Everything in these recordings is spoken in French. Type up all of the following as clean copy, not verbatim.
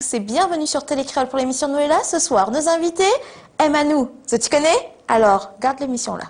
C'est bienvenue sur Télécréole pour l'émission Noëlla. Ce soir, nos invités, Emmanou. Tu connais? Alors, garde l'émission là.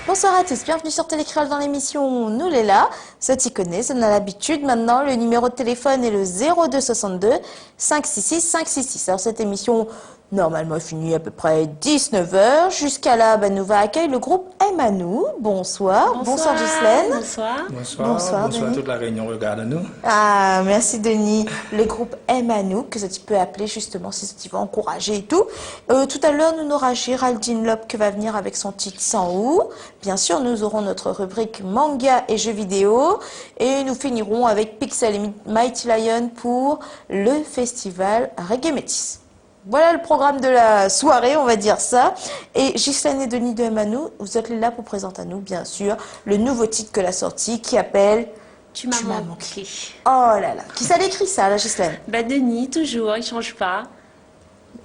Bonsoir à tous, bienvenue sur Télécréole dans l'émission Noëlla. Ça t'y connaît, ça en a l'habitude. Maintenant, le numéro de téléphone est le 0262 566 566. Alors cette émission, normalement finit à peu près 19h. Jusqu'à là, nous va accueillir le groupe Emmanou. Bonsoir. Bonsoir Ghislaine. Bonsoir. Bonsoir Bonsoir toute la réunion, regarde-nous. Ah, merci Denis. Le groupe Emmanou, que ça tu peux appeler justement si tu veux encourager et tout. Tout à l'heure, nous aura Géraldine Lope qui va venir avec son titre Sans ou. Bien sûr, nous aurons notre rubrique manga et jeux vidéo. Et nous finirons avec Pixel et Mighty Lion pour le festival Reggae Métis. Voilà le programme de la soirée, on va dire ça. Et Ghislaine et Denis de Emmanou, vous êtes là pour présenter à nous, bien sûr, le nouveau titre que l'a sorti qui appelle Tu m'as manqué. Oh là là. Qui ça l'écrit ça, là, Ghislaine? Denis, toujours, il change pas.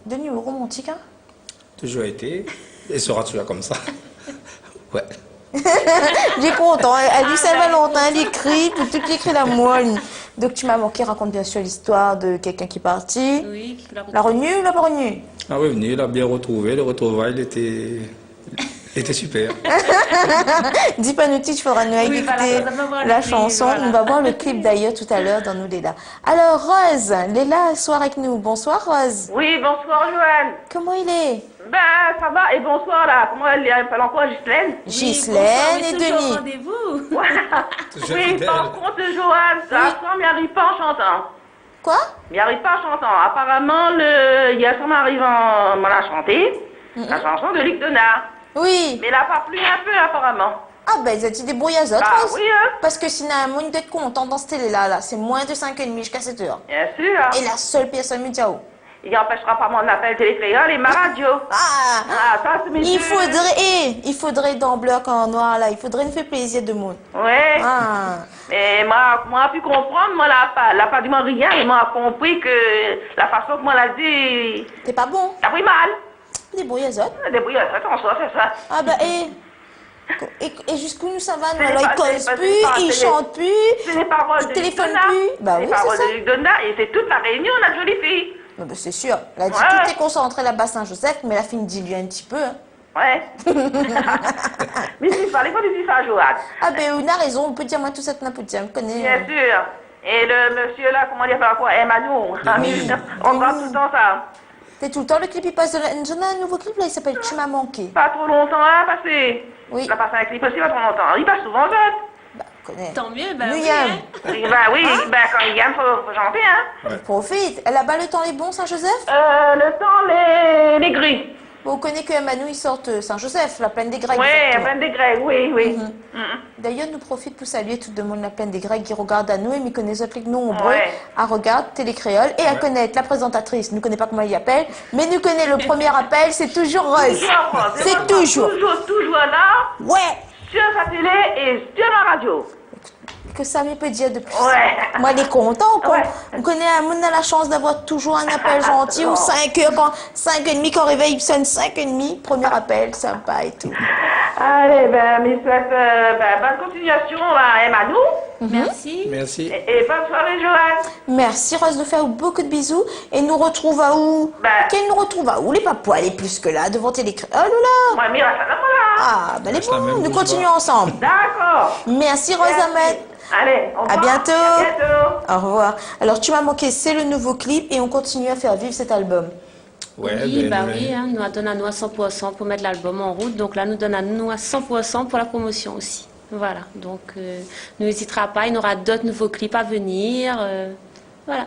Denis, romantique, hein? Toujours été, et sera toujours comme ça. Ouais. J'ai content. Elle dit Saint-Valentin, elle écrit, puis tout écrit la moine. Donc tu m'as manqué, raconte bien sûr l'histoire de quelqu'un qui est parti. Oui, La renue ou la pas renue? La revenue, il a bien retrouvé, le retrouvail, il était super. Dis pas nous, il faudra nous écouter la chanson. Voilà. On va voir le clip d'ailleurs tout à l'heure dans nous Léla. Alors Rose, Léla, soir avec nous. Bonsoir Rose. Oui, bonsoir Joanne. Comment il est? Ben, ça va, et bonsoir là. Comment elle appelle encore Ghislaine? Ghislaine et Denis. Rendez-vous. Oui, par contre, Joanne, ça m'y arrive pas en chantant. Quoi? M'y arrive pas en chantant. Apparemment, hier, ça m'arrive en m'en a chanté. La chanson de Luc Donat. Oui. Mais elle a pas plu un peu, apparemment. Ah ben, ça t'y débrouille à autres, Bah Rose. oui, hein. Parce que sinon, un monde d'être content dans ce télé-là, là, c'est moins de 5h30 jusqu'à 7h. Bien sûr. Et la seule personne média. Il n'empêchera pas mon appel Télécréole et ma radio. Ah, Ah, ça, c'est mes il faudrait dans bloc en noir là, il faudrait nous faire plaisir de monde. Ouais. Ah, Mais moi, a pu comprendre, moi, la pas du monde rien, il m'a compris que la façon que moi l'a dit, t'es pas bon, t'as pris mal. débrouille les autres. Débrouille, on sort, c'est ça. Ah bah et jusqu'où nous ça va, nous C'est alors pas- il cause c'est pas- plus, c'est pas- il c'est- chante plus, C'est les paroles il de téléphone Luc Donat. plus. Bah Les oui, c'est paroles ça. de Luc Donat, et c'est toute la réunion, la jolie fille. Ah bah, c'est sûr, là dit Ouais. tout est concentré là-bas Saint-Joseph, mais la fille dit lui un petit peu. Hein. Ouais. Mais il fallait pas lui dire ça, Joanne. Ah ben on a raison, on peut dire moi tout ça, on peut dire, on connaît. Bien sûr. Et le monsieur là, comment dire, par quoi, Emmanou. Oui. On parle tout le temps ça. T'es tout le temps le clip, il passe de la... On a un nouveau clip là, il s'appelle Tu m'as manqué. Pas trop longtemps, hein, passé. Oui. Il a passé un clip aussi, pas trop longtemps. Il passe souvent, ça. Bah, on connaît. Tant mieux, Nous oui. y a. Oui, quand il gagne, faut chanter, hein. Profite. Là-bas, le temps est bon, Saint-Joseph? Le temps, les gris. Bon, on connaît que Emmanou, ils sortent Saint-Joseph, la plaine des Grecs. Oui, exactement. 20 degrés, oui, oui. D'ailleurs, nous profite pour saluer tout le monde la plaine des Grecs qui regarde à nous et qui connaissent autres que nous nombreux Ouais. à regarder Télécréole et à connaître la présentatrice. Nous ne connaissons pas comment elle y appelle, mais nous connaît le premier appel, c'est toujours Rose. C'est toujours. Toujours là, Ouais. sur sa télé et sur la radio. Que ça me peut dire de plus. Ouais. Moi, elle est content. Ouais. On connaît un monde a la chance d'avoir toujours un appel gentil ou 5h, quand 5h30, quand réveil il sonne 5h30, premier appel, sympa et tout. Allez, mes souhaite bonne continuation à Emmanou. Merci. Merci. Et bonne soirée, Joanne. Merci Rose, nous faire beaucoup de bisous et nous retrouve à où? Qu'elle nous retrouve à où? Les papouas, elle est plus que là, devant Télécréole. Oh là là! Moi, Mira, ça là. Ah, ben les Reste la bons, même nous bouche continuons ensemble. D'accord. Merci Rose Ahmed. Allez, au revoir. À bientôt. À bientôt. Au revoir. Alors, Tu m'as manqué, c'est le nouveau clip et on continue à faire vivre cet album. Ouais, Oui, hein, nous donnons à nous à 100% pour mettre l'album en route. Donc là, nous donnons à nous à 100% pour la promotion aussi. Voilà, donc n'hésitera pas, il y aura d'autres nouveaux clips à venir. Voilà.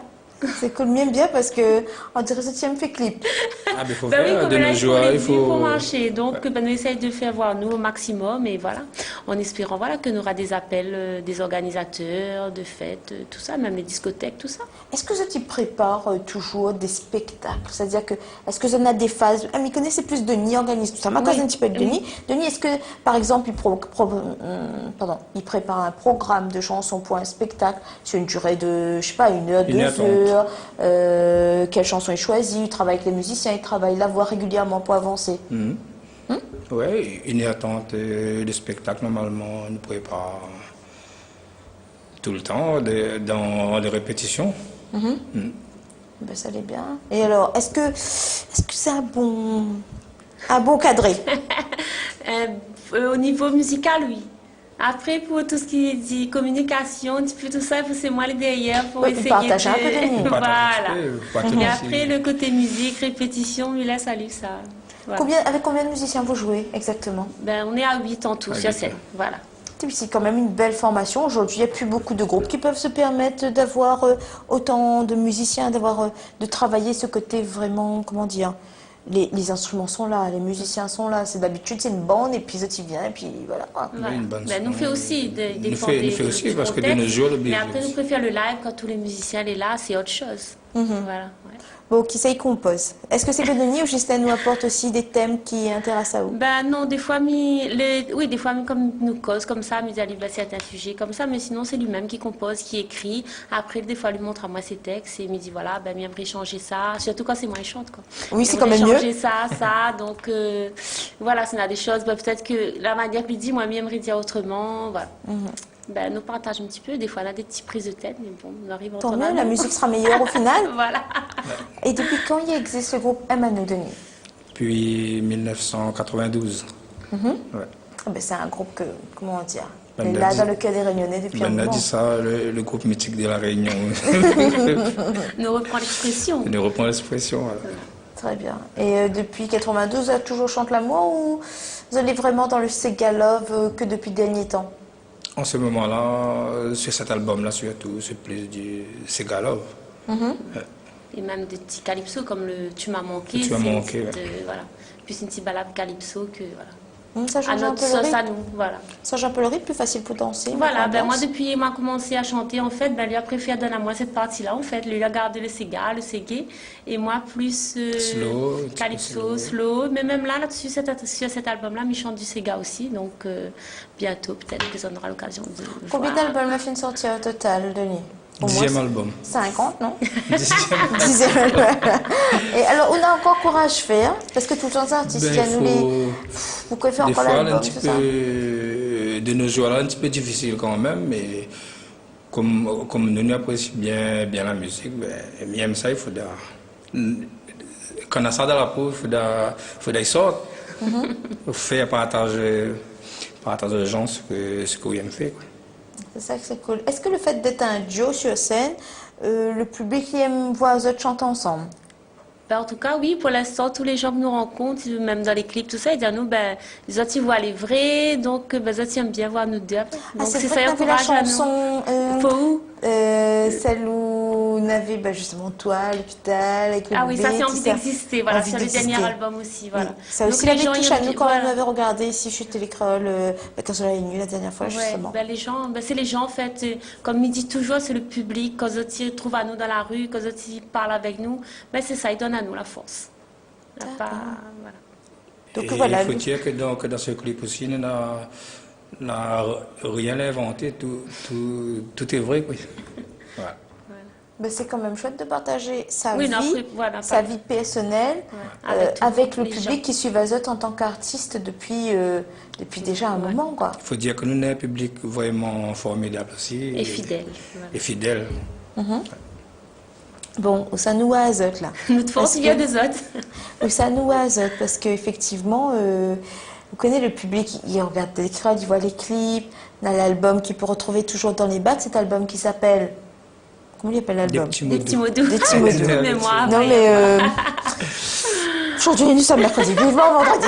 C'est cool, bien bien parce que on dirait que tu me fait clip. Ah, mais il faut Ben oui, faire comme de elle a nos dit, jours, il il faut faut... marcher. Donc, ben, nous essayons de faire voir nous au maximum et voilà, en espérant voilà, que nous aura des appels des organisateurs, de fêtes, tout ça, même les discothèques, tout ça. Est-ce que tu prépares toujours des spectacles? C'est-à-dire que, est-ce que ça a des phases? Ah, mais connaissez plus Denis organise tout ça. Ma Oui. cousin un petit peu de Denis. Denis, est-ce que, par exemple, il prépare un programme de chansons pour un spectacle sur une durée de, je sais pas, 1 heure, 2 Une heure heures? Quelle chanson est choisie? Il travaille avec les musiciens, il travaille la voix régulièrement pour avancer. Oui, une attente de spectacle, normalement, on nous prépare tout le temps dans les répétitions. Ben, ça allait bien. Et alors, est-ce que c'est un bon cadré? Au niveau musical, oui. Après, pour tout ce qui est dit communication, un petit peu tout ça, c'est moi les derrière pour Oui, essayer partage un peu, Denis. Partage un Voilà. petit peu, pas tout Et aussi. après, le côté musique, répétition, lui laisse aller ça. Voilà. Avec combien de musiciens vous jouez exactement? Ben, on est à 8 en tout À sur 8, scène. ouais. Voilà. C'est quand même une belle formation. Aujourd'hui, il n'y a plus beaucoup de groupes qui peuvent se permettre d'avoir autant de musiciens, de travailler ce côté vraiment, comment dire, les instruments sont là, les musiciens sont là. C'est d'habitude, c'est une bande et puis tu viens et puis voilà. Voilà. une bonne Ben, nous son. fait aussi des Nous fait aussi, des parce que de contextes, nos jours, le mais business. après, nous préférons le live quand tous les musiciens sont là, c'est autre chose. Voilà. Ouais. Bon, qui ça y compose? Est-ce que c'est que Denis ou Justin nous apporte aussi des thèmes qui intéressent à vous? Ben non, des fois, des fois, comme nous cause comme ça, nous allons à certains sujets comme ça, mais sinon, c'est lui-même qui compose, qui écrit. Après, des fois, il lui montre à moi ses textes et il me dit, voilà, ben, j'aimerais changer ça, surtout quand c'est moi qui chante, quoi. Oui, c'est quand même mieux. changer ça, donc, voilà, c'est des choses, ben, peut-être que la manière qu'il dit, moi, j'aimerais dire autrement, voilà. Ben, nous partageons un petit peu, des fois, on a des petites prises de tête, mais bon, on arrive Tant entre mieux, nous. la musique sera meilleure au final. Voilà. Et depuis quand il existe le groupe Emmanuel Denis? Puis 1992. Ouais. Ah ben, c'est un groupe que, comment dire, Ben, il est ben, là dis- dans le cœur des Réunionnais depuis un Ben, on a moment. dit ça, le groupe mythique de la Réunion. Nous reprend l'expression. On reprend l'expression. Voilà. Très bien. Et depuis 92, vous avez toujours chanté l'amour ou vous allez vraiment dans le Sega Love que depuis dernier temps? En ce moment-là, sur cet album-là, surtout, c'est plus du Sega Love. Et même des petits calypso comme le Tu m'as manqué. Tu m'as c'est une manqué, petite, ouais. voilà. Plus une petite balade calypso que voilà. Ça À change un notre peu le sauce rythme. à nous, voilà. Ça change un peu le rythme, plus facile pour danser. Voilà, mettre ben en moi danse. depuis qu'il m'a commencé à chanter en fait, ben lui a préféré donner à moi cette partie-là en fait, lui a gardé le Sega, le Ségué, et moi plus Slow, un petit peu calypso, slow, mais même là-dessus sur cet album-là, il chante du Sega aussi, donc bientôt peut-être que ça aura l'occasion de Combien voir. d'albums a fait une sortie au total, Denis? Au moins 10e album. 50, non? 10e. 10e. Et alors, on a encore courage à faire, parce que tout le temps, les artistes, Ben, il y a nous les... Vous pouvez faire des encore fois, un l'album, petit tout peu, ça. de nos jours là, un petit peu difficile quand même, mais comme nous apprécions bien la musique, ben, même ça, il faudra. Quand on a ça dans la peau, il faudra y sortir. Il faut faire partager aux gens ce que vous aimez faire. Quoi. C'est ça que c'est cool. Est-ce que le fait d'être un duo sur scène, le public il aime voir les autres chanter ensemble? Ben, en tout cas, oui, pour l'instant, tous les gens que nous rencontrent, même dans les clips, tout ça, ils disent à nous, ben, les autres, ils voient les vrais, donc, ben, les autres, ils aiment bien voir nous deux. Donc, c'est ça vrai qu'on a vu la encourage à nous. chanson, Faut où celle où on avait justement toi à l'hôpital avec le Ah oui, bébé, ça, c'est tout envie ça. d'exister, voilà, Envie sur le d'exister. dernier album aussi, voilà. Oui. Ça Donc, aussi, les la gens, touche ils à nous quand voilà. on avait regardé ici chez Télécrol, quand on l'avait venu la dernière fois, Ouais, justement. ben les gens, ben c'est les gens en fait, comme il dit toujours, c'est le public, quand ils trouvent à nous dans la rue, quand ils parlent avec nous, ben c'est ça, ils donnent à nous la force. On n'a pas, voilà. Donc Et voilà. il faut dire que dans ce clip aussi, on n'a rien inventé, tout est vrai. Quoi. Voilà. Ben, c'est quand même chouette de partager sa Oui, vie, non, après, voilà, sa vie personnelle, Avec tout- avec le les public gens. qui suit Vazot en tant qu'artiste depuis déjà un moment, quoi. Il faut dire que nous avons un public vraiment formidable aussi. Et fidèle. Voilà. Et fidèle. Bon, ça nous a Azot, là. Notre force Parce vient que- des autres. Oui, ça nous a Azot, parce qu'effectivement, vous connaissez le public, il regarde des crowds, il voit les clips, on a l'album qu'il peut retrouver toujours dans les bacs, cet album qui s'appelle... Comment il appelle Des l'album? petits Des mots petits doux. mots doux. Des petits mots doux. Mais moi, Non, après, mais aujourd'hui, nous sommes mercredi, vivement vendredi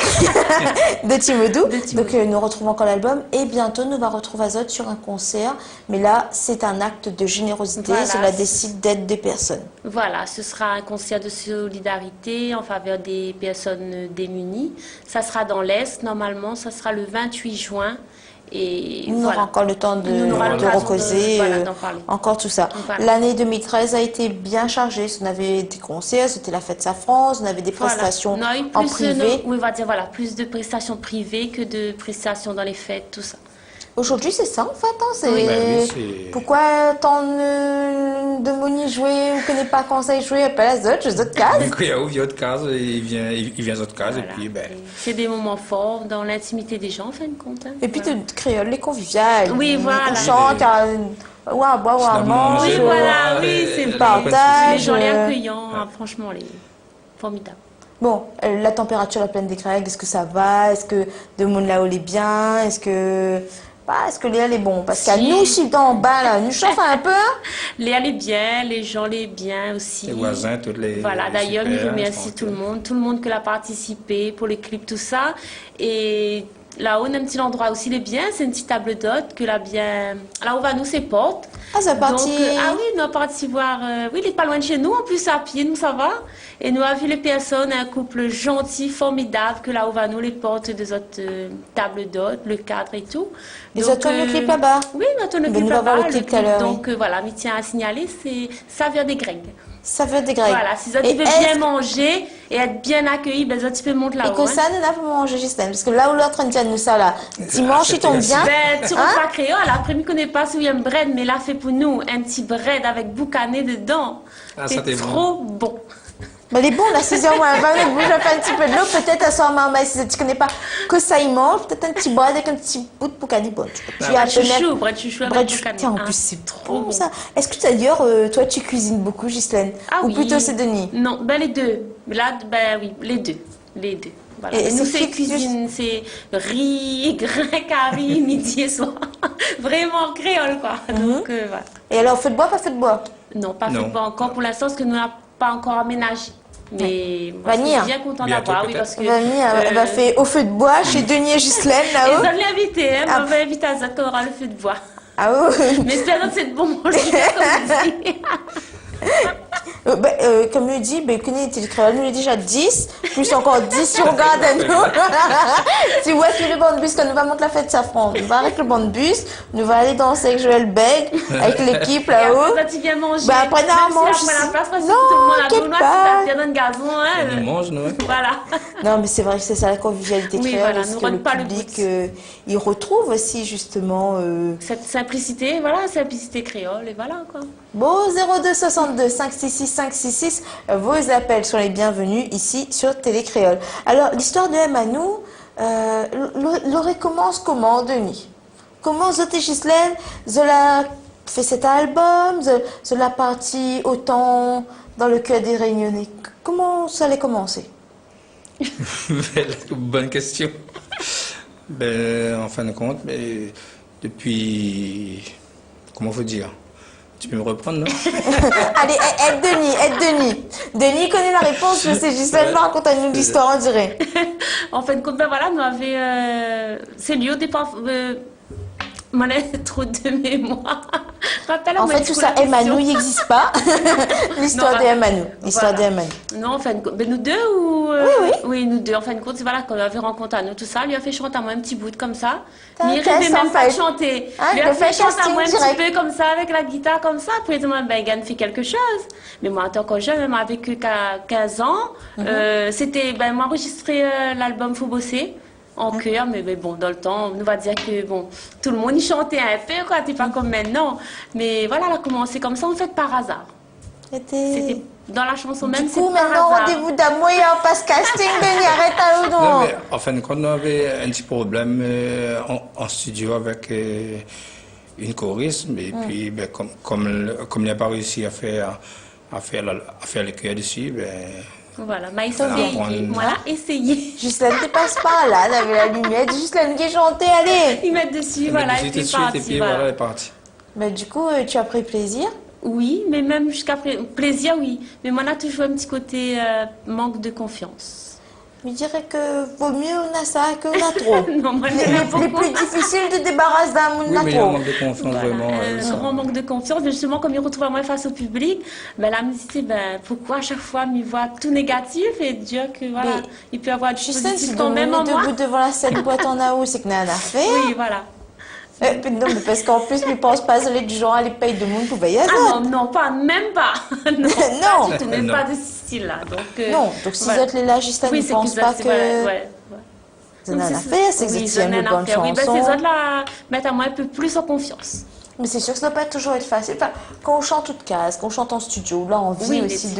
de Timodou. Donc nous retrouvons encore l'album et bientôt nous va retrouver Azot sur un concert. Mais là, c'est un acte de générosité, Voilà. cela décide d'aider des personnes. Voilà, ce sera un concert de solidarité en faveur des personnes démunies. Ça sera dans l'Est, normalement, ça sera le 28 juin. Et On voilà. aura encore le temps On aura de l'occasion recauser, voilà, d'en parler. encore tout ça. Voilà. L'année 2013 a été bien chargée. On avait des concerts, c'était la fête Safran, on avait des Voilà. prestations On a eu en plus privé. oui, on va dire voilà, plus de prestations privées que de prestations dans les fêtes, tout ça. Aujourd'hui, c'est ça en fait. Hein, c'est... Oui. Ben oui, c'est- Pourquoi tant de moni jouer ou connaît pas quand ça jouer appelle les autres cases. Du coup, il y a ouvert autre case, il vient autre case, et Voilà. puis, ben, Et c'est des moments forts dans l'intimité des gens, en fin de compte. Hein. Et puis Voilà. de créole, les conviviales. Oui, voilà. On chante, ouais, boire, ouais, Finalement, mange. Oui, c'est- voilà, oui, c'est le partage. Les gens les euh, accueillants, hein, franchement, les formidables. Bon, la température, la plaine des Craig, est-ce que ça va? Est-ce que de monde là-haut est bien? Est-ce que Léa est bon? Parce qu'à Si. nous, si en bas, là, nous chauffe un peu. Léa les bien, les gens les bien aussi. les voisins, toutes les. Voilà, les d'ailleurs, super, je remercie tout le monde qui a participé pour les clips, tout ça. Et là-haut, on a un petit endroit aussi, les bien, c'est une petite table d'hôte que là, bien. Là, on va nous, ses portes. Ah, c'est parti. Donc, ah oui, nous, on parti voir. Oui, il n'est pas loin de chez nous, en plus, à pied, nous, ça va. Et nous avons vu les personnes, un couple gentil, formidable, que là, on va nous, les portes des autres tables d'hôte, le cadre et tout. Ils Donc, ont tourné le clip là-bas. Oui, nous avons tourné le Ben, clip nous allons voir là-bas. le clip tout à l'heure, Donc, voilà, mais tiens à signaler, ça vient des Grecs. Ça veut des Grecs. Voilà, si ça tu Et veux est-ce- bien manger et être bien accueilli, ben ça tu peux monter Et là-haut. que ça, nous n'a pas mangé, Justine. Parce que là où l'autre train de dire nous ça, là, dimanche, il tombe bien. Ben, tu Hein? repas créole, après, je connais pas si un bread, mais là, fait pour nous un petit bread avec boucané dedans. Ah, ça, c'est t'es trop bon. Mais elle est bonne, la 6h moins 20 minutes, bouge un peu un petit peu de l'eau, peut-être à soir maman, si tu connais pas que ça il mange, peut-être un petit bois avec un petit bout de boucani bon. Puis à Bread chouchou avec bread boucané. tiens, en Ah, plus c'est trop bon ça. Est-ce que d'ailleurs, toi tu cuisines beaucoup, Ghislaine? Ah Ou oui. plutôt c'est Denis? Non, ben les deux. Là, ben oui, les deux. Les deux. Voilà. Et Et nous, c'est c'est fixe, cuisine, c'est riz, grain, curry, midi et soir. Vraiment créole, quoi. Donc, voilà. Et alors, feu de bois, pas feu de bois? Non, pas Non. fait pas encore pour l'instant, parce que nous n'avons pas encore aménagé. Mais moi, je Vanille. suis bien contente Bientôt, d'avoir, oui, peut-être. parce que... Mamie, elle va faire au feu de bois chez Denis et Ghislaine Et là-haut. ça me l'inviter, hein, Ah. on va inviter à ça quand on aura le feu de bois. Ah ouais. Mais espérons que c'est de bon manger, comme dit. Comme je dis, connaît le créole, nous est déjà 10, plus encore 10 si on regarde à nous. Si où est-ce que le banc de bus, quand nous va monter la fête Safran, nous va avec le banc de bus, nous va aller danser avec Joël Beg, avec l'équipe Et là-haut. après, tu viens manger. Bah, après, non, Même mange si après la ici. place, parce que Non, tout le monde a inquiète tournoi, pas. si t'as bien dans le gazon, hein. On mange, nous. Voilà. Non, mais c'est vrai que c'est ça la convivialité Oui, créole, voilà, parce nous que le rentre pas le public, bout. il retrouve aussi justement. Cette simplicité, voilà, simplicité créole, et voilà, quoi. Bon, 02 62 566 566, vos appels sont les bienvenus ici sur Télé Créole. Alors, l'histoire de Manou, l'aurait commence comment, Denis? Comment Zot et Ghislaine, Zola fait cet album, Zola parti autant dans le cœur des Réunionnais? Comment ça allait commencer? Bonne question. Ben, en fin de compte, mais depuis. Comment faut dire? Tu peux me reprendre, non? Allez, aide Denis. Denis connaît la réponse, je sais, Ghislaine va raconter nous l'histoire, on dirait. En fin de compte, ben voilà, nous avions... c'est lié au départ... Moi, j'ai trop de mémoire. En fait, tout ça, Emmanou, il n'existe pas. L'histoire Non, de Emmanou. L'histoire voilà. de Emmanou. Non, en fin de compte, ben nous deux ou... Oui. Oui, nous deux. En fin de compte, c'est voilà, quand on avait rencontré à nous, tout ça, lui a fait chanter à moi un petit bout comme ça. T'as Mais il un rêvait test, même en pas de fait. chanter. Ah, Lui il a a fait fait chanter à casting moi un direct. petit peu comme ça, avec la guitare comme ça. Puis il m'a dit, ben, Gan fait quelque chose. Mais moi, en tant que jeune, même avec 15 ans, c'était, ben, m'enregistrer l'album Faut bosser. En chœur, mais bon, dans le temps, on va dire que bon, tout le monde y chantait un peu, quoi, c'est pas comme maintenant. Mais voilà, elle a commencé comme ça, en fait, par hasard. C'était dans la chanson même, Du c'est coup, par maintenant, hasard. rendez-vous d'amour et on passe casting, Denis, arrête à eux, Non, non. mais en fin de compte, on avait un petit problème en studio avec une choriste, et puis ben, comme il n'a pas réussi à faire le chœur dessus, ben, Voilà, m'a Ça essayé, va prendre- voilà, essayé. Ghislaine, tu passes par là, elle avait la lumière. Ghislaine qui chantait, allez. Ils mettent dessus, voilà, tout et de puis suite, et parti, puis voilà. voilà, elle est partie. Mais du coup, tu as pris plaisir. Oui, mais même jusqu'à plaisir, oui. Mais moi, on a toujours un petit côté manque de confiance. Je dirais que vaut mieux on a ça que on a trop. Non, moi, les, j'aime les beaucoup. plus difficiles de débarrasser d'un Oui, on a mais il y a un trop. manque de confiance Voilà, vraiment. un grand manque de confiance, mais justement, comme il retrouve à moi face au public, ben, la musique, ben, pourquoi à chaque fois il voit tout négatif et dire que voilà, Mais, il peut avoir du Justine, positif si quand on même en est moi. debout devant la scène boîte en AO, c'est que n'a rien à faire. Oui, voilà. Non, mais parce qu'en plus, je pense pas, elle est du genre, elle paye de monde pour veiller à ça. Ah non, non, pas, même pas. Non, Non. pas du tout, même Non. pas de ce style-là. Donc, Non, donc si voilà. vous êtes là, Justine, Oui, ne c'est pense que pas c'est- que voilà, ouais. ça n'a rien à faire, c'est que oui, vous étiez une bonne oui, ben, ces chanson. autres-là mettent à moi un peu plus en confiance. Mais c'est sûr que ça ne doit pas toujours être facile. Enfin, quand on chante toute case, quand on chante en studio, là, on envie Oui, aussi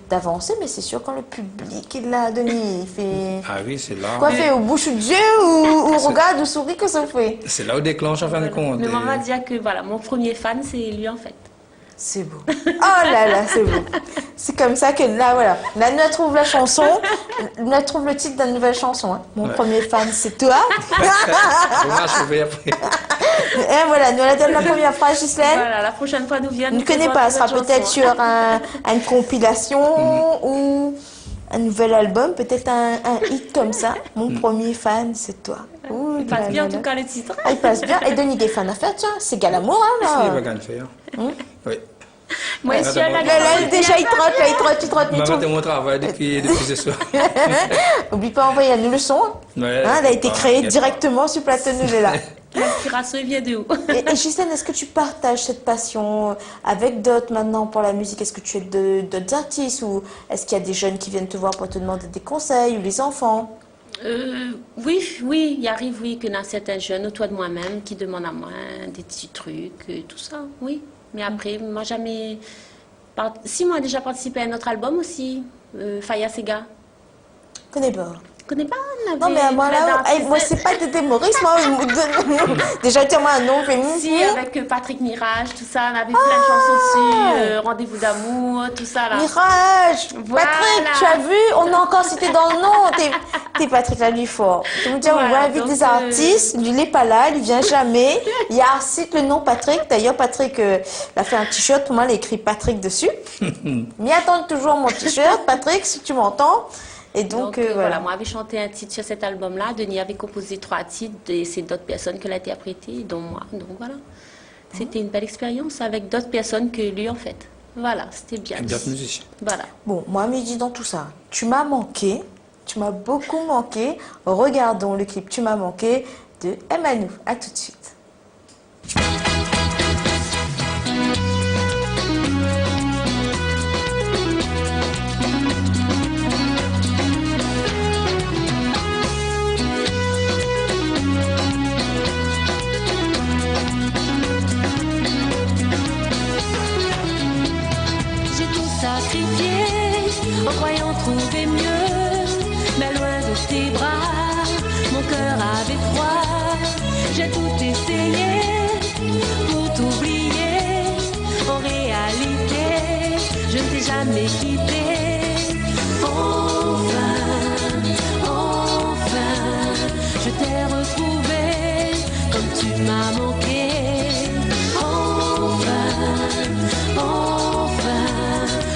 d'avancer, mais c'est sûr quand le public est là, Denis, il fait... Ah oui, c'est là. Quoi fait, au bouche du Dieu ou regarde ou sourit que ça fait? C'est là où déclenche en fin de compte. Mais maman dit que voilà, mon premier fan, c'est lui en fait. C'est beau. Oh là là, c'est beau. C'est comme ça que là, voilà. Là, nous trouve la chanson, nous trouve le titre de la nouvelle chanson. Hein. Mon Ouais. premier fan, c'est toi. On va achever après. Et voilà, nous la donne la première phrase, Ghislaine. Voilà, la prochaine fois nous vient. Je ne connais pas, ce sera peut-être sur une compilation ou un nouvel album, peut-être un hit comme ça. Mon premier fan, c'est toi. Ouh, Il passe là bien en là tout là. cas le titre. Ah, il passe bien. Et Denis des fans à faire, tiens, c'est Galamour, hein, C'est là. pas qu'à le faire. Oui. Moi, je suis à la Là, là, déjà, il trotte, là, il trotte. Maman, c'est mon travail depuis ce soir. N'oublie pas d'envoyer à nous le son. Ouais, Hein, elle a été pas, créée t'inquiète directement sur Plateau là. L'inspiration vient de où? Et Justine, est-ce que tu partages cette passion avec d'autres maintenant pour la musique? Est-ce que tu es d'autres artistes ou est-ce qu'il y a des jeunes qui viennent te voir pour te demander des conseils ou les enfants? Oui, il arrive, oui, qu'il y en a certains jeunes, ou toi de moi-même, qui demandent à moi des petits trucs, tout ça, oui. Mais après, moi, jamais... Si, moi, j'ai déjà participé à un autre album aussi, Faya Sega. Je connais pas. Tu connais pas? Non, mais moi, là, moi, c'est pas des humoristes, moi. Déjà, tiens-moi un nom féminin. Si, avec Patrick Mirage, tout ça, on avait plein de chansons dessus, Rendez-vous d'amour, tout ça, là. Mirage, Voilà. Patrick, tu as vu, on a encore cité dans le nom. T'es Patrick là, lui fort. Je veux dire, on Voilà, invite donc, des artistes, lui, il n'est pas là, il vient jamais. Il y a cite le nom Patrick. D'ailleurs, Patrick il a fait un t-shirt, pour moi, il a écrit Patrick dessus. M'y attend toujours mon t-shirt, Patrick, si tu m'entends. Et donc, voilà, moi, j'avais chanté un titre sur cet album-là. Denis avait composé 3 titres et c'est d'autres personnes qui l'ont interprété, dont moi. Donc voilà. C'était une belle expérience avec d'autres personnes que lui, en fait. Voilà, c'était bien. Avec d'autres musiciens. Voilà. bon, moi, Midi, dans tout ça, tu m'as manqué. Tu m'as beaucoup manqué. Regardons le clip Tu m'as manqué de Emmanou. À tout de suite. J'ai tout sacrifié en croyant trouver mieux, mais loin de tes bras, mon cœur avait froid. J'ai tout essayé pour t'oublier. En réalité, je ne t'ai jamais quitté. Enfin, enfin, je t'ai retrouvé comme tu m'as manqué. Enfin,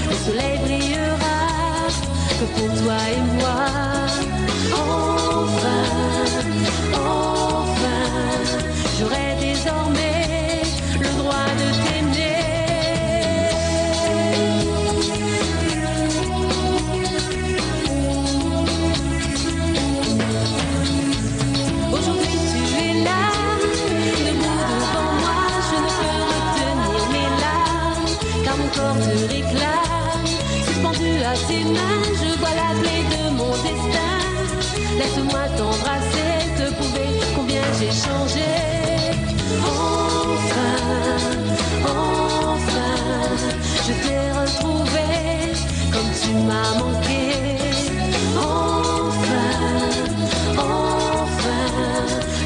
le soleil brillera que pour toi et moi. Enfin, j'aurai désormais le droit de t'aimer. Aujourd'hui tu es là, debout devant moi, je ne peux retenir mes larmes, car mon corps te réclame. Suspendu à tes mains, je vois la clé de mon destin. Laisse-moi t'embrasser, te prouver combien j'ai changé. Enfin, je t'ai retrouvé comme tu m'as manqué. Enfin,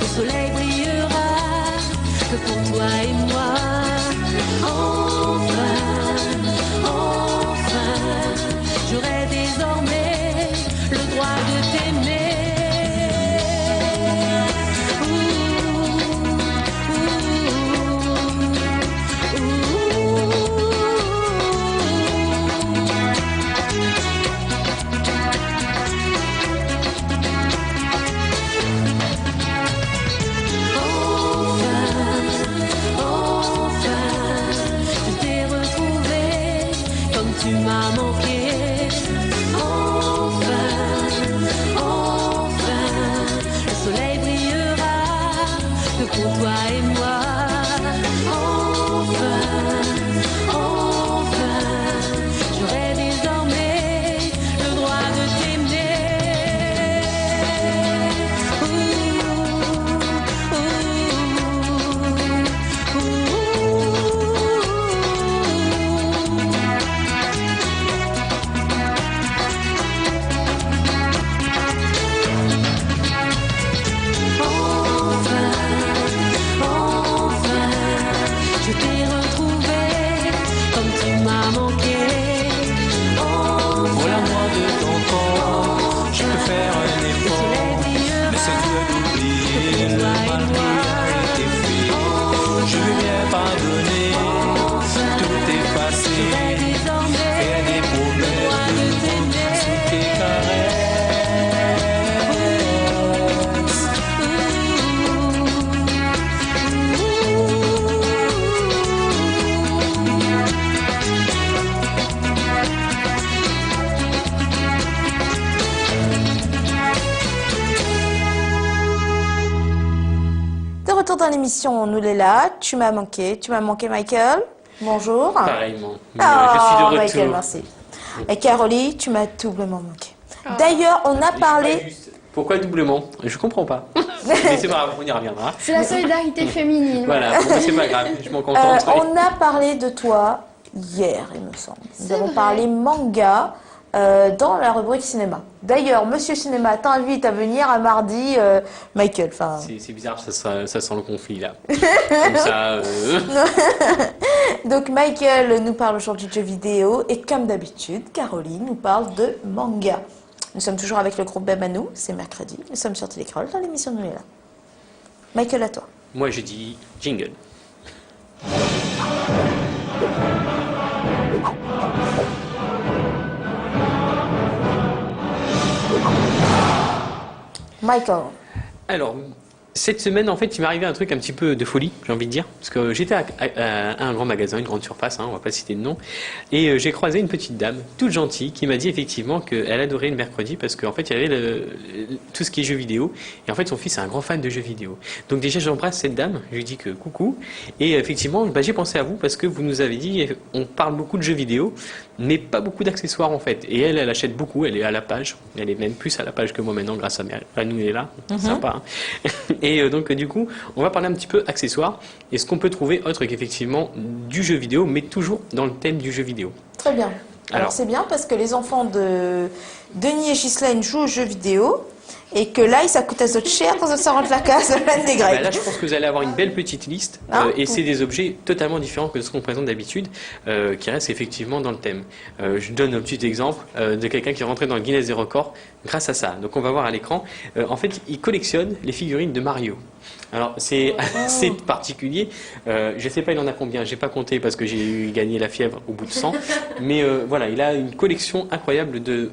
le soleil brillera que pour toi et moi. Enfin, j'aurai désormais le droit de t'aimer. dans l'émission Nous les là. Tu m'as manqué Michael. Bonjour. Pareillement. Mais, Oh, je suis de retour. Michael, merci. Et Caroline, tu m'as doublement manqué. D'ailleurs, on a parlé... Pourquoi doublement? Je comprends pas. Mais c'est pas grave, on y reviendra. C'est la solidarité féminine. Voilà, bon, c'est pas grave, je m'en contente. on a parlé de toi hier, il me semble. Nous avons parlé manga dans la rubrique cinéma. D'ailleurs, Monsieur Cinéma t'invite à venir à mardi, Michael. Enfin... C'est bizarre, ça sent le conflit là. Comme ça. Donc Michael nous parle aujourd'hui de jeux vidéo et comme d'habitude, Caroline nous parle de manga. Nous sommes toujours avec le groupe Bemanou, c'est mercredi. Nous sommes sur Télécrol dans l'émission Nous les là. Michael, à toi. Moi je dis jingle. Michael. Alors, cette semaine, en fait, il m'est arrivé un truc un petit peu de folie, j'ai envie de dire. Parce que j'étais à un grand magasin, une grande surface, on va pas citer de nom. Et j'ai croisé une petite dame, toute gentille, qui m'a dit effectivement qu'elle adorait le mercredi parce qu'en fait, il y avait tout ce qui est jeux vidéo. Et en fait, son fils est un grand fan de jeux vidéo. Donc déjà, j'embrasse cette dame, je lui dis que coucou. Et effectivement, j'ai pensé à vous parce que vous nous avez dit, on parle beaucoup de jeux vidéo, mais pas beaucoup d'accessoires en fait. Et elle achète beaucoup, elle est à la page. Elle est même plus à la page que moi maintenant grâce à nous, elle est là. Sympa. Hein. Et donc du coup, on va parler un petit peu accessoires et ce qu'on peut trouver autre qu'effectivement du jeu vidéo, mais toujours dans le thème du jeu vidéo. Très bien. Alors c'est bien parce que les enfants de Denis et Ghislaine jouent aux jeux vidéo et que là, ça coûte à autres cher quand ça rentre la case de l'année des Grecs. Là, je pense que vous allez avoir une belle petite liste et c'est des objets totalement différents que ce qu'on présente d'habitude qui restent effectivement dans le thème. Je donne un petit exemple de quelqu'un qui est rentré dans le Guinness des records grâce à ça. Donc on va voir à l'écran. En fait, il collectionne les figurines de Mario. Alors c'est assez particulier. Je sais pas il en a combien, j'ai pas compté parce que j'ai gagné la fièvre au bout de 100. Mais voilà, il a une collection incroyable de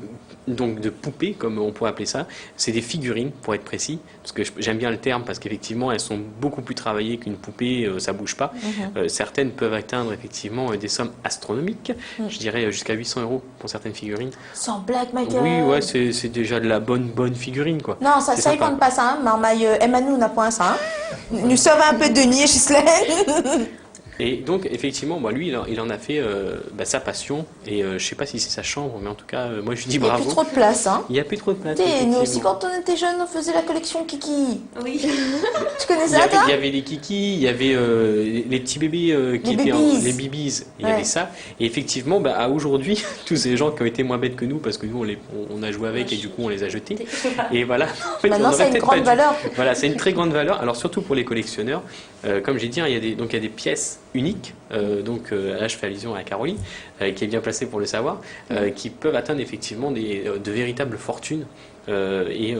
poupées, comme on pourrait appeler ça. C'est des figurines, pour être précis, parce que j'aime bien le terme, parce qu'effectivement, elles sont beaucoup plus travaillées qu'une poupée, ça bouge pas. Certaines peuvent atteindre effectivement des sommes astronomiques, je dirais jusqu'à 800 € pour certaines figurines. Sans blague, Michael. Oui, ouais, c'est déjà de la bonne figurine, quoi. Non, ça ils comptent pas ça, hein. Marmaille, Emmanuel n'a point ça. Hein. Nous sommes un peu Denis et Ghislaine. Et donc, effectivement, moi, lui, il en a fait sa passion. Et je sais pas si c'est sa chambre, mais en tout cas, moi, je lui dis bravo. Il n'y a plus trop de place. Hein. Il n'y a plus trop de place. Nous aussi, quand on était jeunes, on faisait la collection Kiki. Oui. Il Tu connais y ça, toi? Il y avait les Kiki, il y avait les petits bébés qui étaient les bibis. Il y avait ça. Et effectivement, à aujourd'hui, tous ces gens qui ont été moins bêtes que nous, parce que nous, on a joué avec et du coup, on les a jetés. Et voilà. En fait, maintenant, c'est une grande valeur. Voilà, c'est une très grande valeur. Alors, surtout pour les collectionneurs. Comme j'ai dit, il y a des pièces uniques. Là, je fais allusion à Caroline, qui est bien placée pour le savoir, qui peuvent atteindre effectivement de véritables fortunes et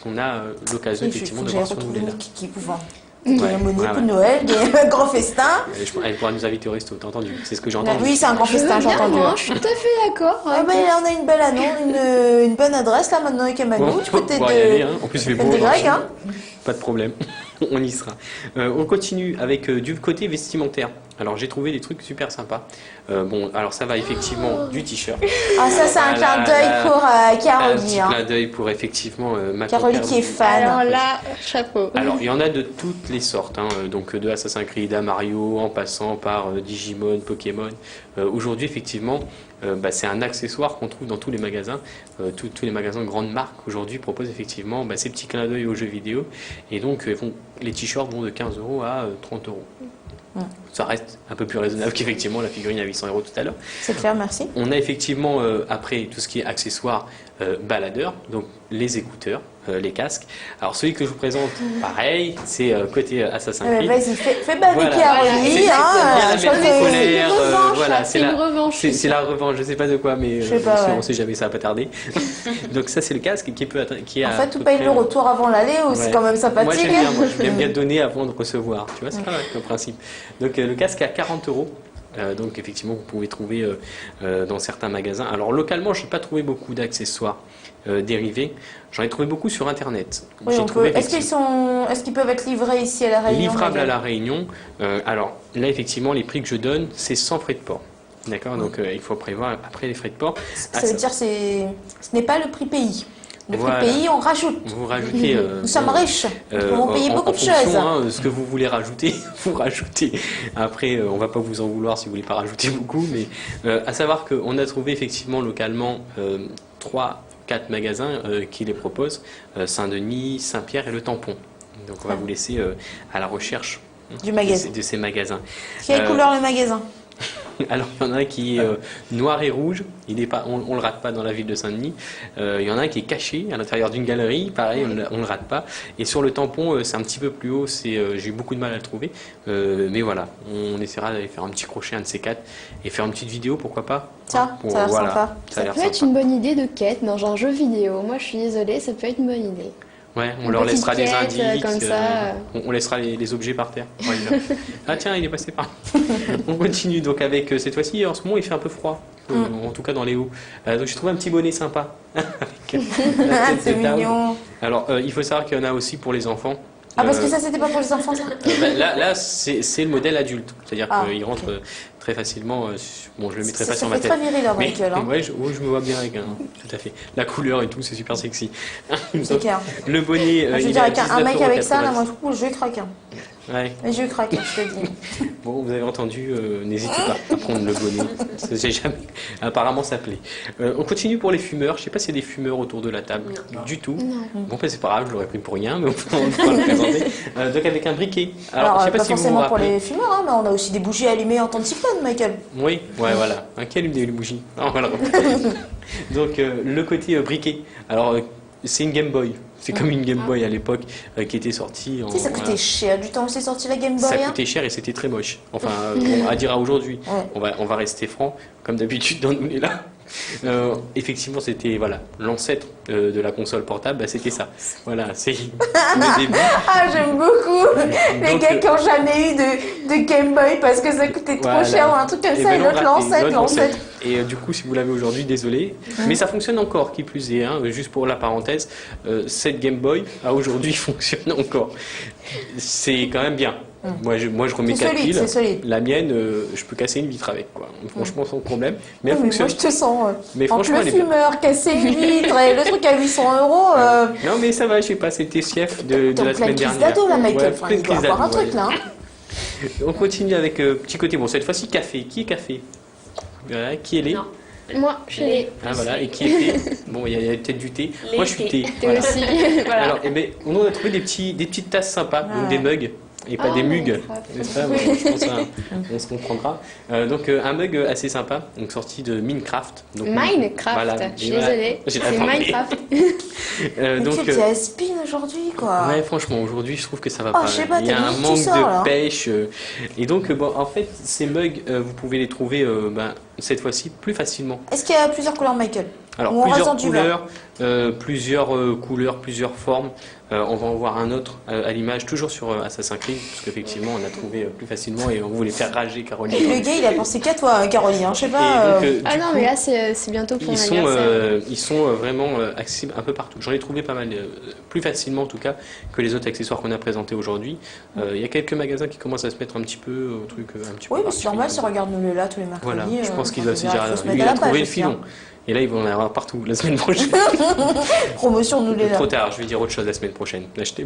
qu'on a l'occasion effectivement de voir sur nous. Kiki pour vendre. Monnaie pour Noël, un grand festin. Elle pourra nous inviter au resto, t'as entendu? C'est ce que j'ai entendu. Oui, c'est un grand festin, j'ai entendu. Je suis tout à fait d'accord. Ah ben, on a une belle annonce, une bonne adresse là maintenant avec Emmanuel, du côté de. Y aller, hein. En plus, il fait beau. Hein. Pas de problème, on y sera. On continue avec du côté vestimentaire. Alors j'ai trouvé des trucs super sympas. Alors ça va effectivement du t-shirt. Ah ça c'est un clin d'œil pour Caroline. Un petit clin d'œil pour effectivement ma Caroline qui est fan. Alors là, chapeau. Alors il y en a de toutes les sortes, donc de Assassin's Creed à Mario, en passant par Digimon, Pokémon. Aujourd'hui effectivement, c'est un accessoire qu'on trouve dans tous les magasins. Tous les magasins de grandes marques aujourd'hui proposent effectivement ces petits clins d'œil aux jeux vidéo. Et donc les t-shirts vont de 15 € à 30 €. Ça reste un peu plus raisonnable qu'effectivement la figurine à 800 € tout à l'heure. C'est clair, merci. On a effectivement après tout ce qui est accessoires baladeurs, donc les écouteurs, les casques. Alors celui que je vous présente, pareil, c'est côté Assassin's Creed. Vas-y, fais baver Voilà. Caroline. C'est une revanche. C'est la revanche, je sais pas de quoi, mais on sait jamais, ça va pas tarder. Donc ça c'est le casque qui peut qui en fait, tu payes le retour avant l'aller ou c'est quand même sympathique. Moi j'aime bien donner avant de recevoir, tu vois, c'est pas mal comme principe. Donc le casque est à 40 €. Donc effectivement vous pouvez trouver dans certains magasins. Alors localement je n'ai pas trouvé beaucoup d'accessoires dérivés. J'en ai trouvé beaucoup sur internet. Oui, est-ce qu'ils peuvent être livrés ici à La Réunion? Livrables à La Réunion. Alors là effectivement les prix que je donne c'est sans frais de port. D'accord, donc il faut prévoir après les frais de port. Ça veut dire ce n'est pas le prix pays. Le prix Voilà. pays, on rajoute. Vous rajoutez. Nous sommes riches. Nous pouvons payer beaucoup de fonction, choses. Ce que vous voulez rajouter, vous rajoutez. Après, on va pas vous en vouloir si vous voulez pas rajouter beaucoup, mais à savoir qu'on a trouvé effectivement localement 3-4 magasins qui les proposent, Saint-Denis, Saint-Pierre et le Tampon. Donc on va vous laisser à la recherche Du magasin. de ces magasins. Quelle couleur le magasin? Alors il y en a un qui est noir et rouge, il est pas, on le rate pas dans la ville de Saint-Denis. Il y en a un qui est caché à l'intérieur d'une galerie, pareil, on le rate pas. Et sur le Tampon, c'est un petit peu plus haut, j'ai eu beaucoup de mal à le trouver. Mais voilà, on essaiera d'aller faire un petit crochet, un de ces quatre, et faire une petite vidéo, pourquoi pas. Ça, Pour- ça a l'air voilà, sympa. Ça a l'air peut être sympa. une bonne idée de quête dans un jeu vidéo. Moi, je suis désolée, ça peut être une bonne idée. Ouais, on Une leur petite laissera des quête, indices, comme ça. on laissera les objets par terre. Ouais, ah tiens, il est passé par là. On continue donc avec cette fois-ci, en ce moment il fait un peu froid, en tout cas dans les hauts. Donc j'ai trouvé un petit bonnet sympa. Avec la Ah, tête c'est de Tao. mignon. Alors il faut savoir qu'il y en a aussi pour les enfants. Ah, parce que ça, c'était pas pour les enfants, ça? Là c'est le modèle adulte, c'est-à-dire Ah, qu'il rentre ok. très facilement. Bon, je le mettrai Ça pas sur fait ma tête. très viril, hein, Mais, Michael. Hein. ouais, je me vois bien avec tout à fait. La couleur et tout, c'est super sexy. C'est clair. Le bonnet, Je veux il dire, est avec à un mec avec ça, là, 19,90. moi, je trouve que je vais craquer. Ouais. Mais je vais craquer, je te le dis. Bon, vous avez entendu, n'hésitez pas à prendre le bonnet. J'ai jamais... Apparemment, ça plaît. On continue pour les fumeurs. Je sais pas s'il y a des fumeurs autour de la table. Du tout. Bon, ben, c'est pas grave, je l'aurais pris pour rien, mais on va le présenter. Donc, avec un briquet. Alors, je sais pas si vous vous forcément pour rappelez. les fumeurs, hein, mais on a aussi des bougies allumées en temps de cyclone, Michael. Oui, ouais, voilà. Qui allume des bougies. Ah, voilà. Donc, le côté briquet. Alors, c'est une Game Boy. C'est comme une Game Boy à l'époque qui était sortie. Tu sais, ça coûtait cher du temps où c'est sorti la Game Boy. Ça hein. coûtait cher et c'était très moche. Enfin, bon, à dire à aujourd'hui. Ouais. On va rester franc, comme d'habitude dans Nous les là. Effectivement, c'était voilà l'ancêtre de la console portable. Bah, c'était ça. Voilà, c'est le début. Ah, j'aime beaucoup les Donc, gars qui n'ont jamais eu de Game Boy parce que ça coûtait trop Voilà. cher ou un truc comme Et ça, et ben l'autre non, l'ancêtre, l'ancêtre. Et du coup, si vous l'avez aujourd'hui, désolé. Mais ça fonctionne encore, qui plus est. Hein, juste pour la parenthèse, cette Game Boy, à aujourd'hui, fonctionne encore. C'est quand même bien. Moi, je remets C'est 4 solide, piles. c'est solide. La mienne, je peux casser une vitre avec. Quoi. Franchement, sans problème. Mais elle Oui, mais moi, fonctionne. je te sens. Mais Entre franchement, le elle est bien. fumeur, casser une vitre et le truc à 800 euros. Non, mais ça va, je sais pas, c'était chef de T'es en la pleine semaine crise dernière. d'ado, là, Michael. Ouais, Enfin, pleine il doit crise avoir un d'ado, truc, là. hein. On continue avec petit côté. Bon, cette fois-ci, café. Qui est café? Voilà, qui est lait? Non. Moi, je suis les... Ah, voilà, et qui est thé? Bon, il y a peut-être du thé. Les Moi, je suis thés. thé. T'es Voilà. aussi. Voilà. Alors, eh ben, on a trouvé des petites tasses sympas, donc Ouais. des mugs, et pas Ah, des mugs, Minecraft. n'est-ce pas? Bon, je pense on se comprendra. Donc, un mug assez sympa, donc sorti de Minecraft. Donc, Minecraft, voilà, je suis et voilà. désolée. J'ai- C'est attendez. Minecraft. Mais Donc, tu es spin aujourd'hui, quoi. ouais, franchement, aujourd'hui, je trouve que ça va Oh, pas. je sais pas, Il y a t'as un mis tout manque ça, de là. pêche. Et donc, bon, en fait, ces mugs, vous pouvez les trouver cette fois-ci plus facilement. Est-ce qu'il y a plusieurs couleurs, Michael? Alors, Ou on reste plusieurs dans du vert? couleurs, plusieurs formes. On va en voir un autre à l'image, toujours sur Assassin's Creed, parce qu'effectivement, on a trouvé plus facilement et on voulait faire rager Caroline. Et le gars, il a pensé qu'à toi, Caroline. Hein, je sais pas. Et donc, Ah du non, coup, mais là, c'est bientôt pour ils mon sont, anniversaire. ils sont vraiment accessibles un peu partout. J'en ai trouvé pas mal, plus facilement en tout cas que les autres accessoires qu'on a présentés aujourd'hui. Il y a quelques magasins qui commencent à se mettre un petit peu au truc un petit peu. Oui, mais c'est particulier. normal, si regarde-nous là tous les mercredis. Voilà, je pense qu'il enfin, doit se je veux dire, il faut se lui mettre il à a la trouvé page le aussi, filon. hein. Et là, ils vont en avoir partout la semaine prochaine. Promotion, nous les là. Trop tard, je vais dire autre chose la semaine prochaine. Achetez.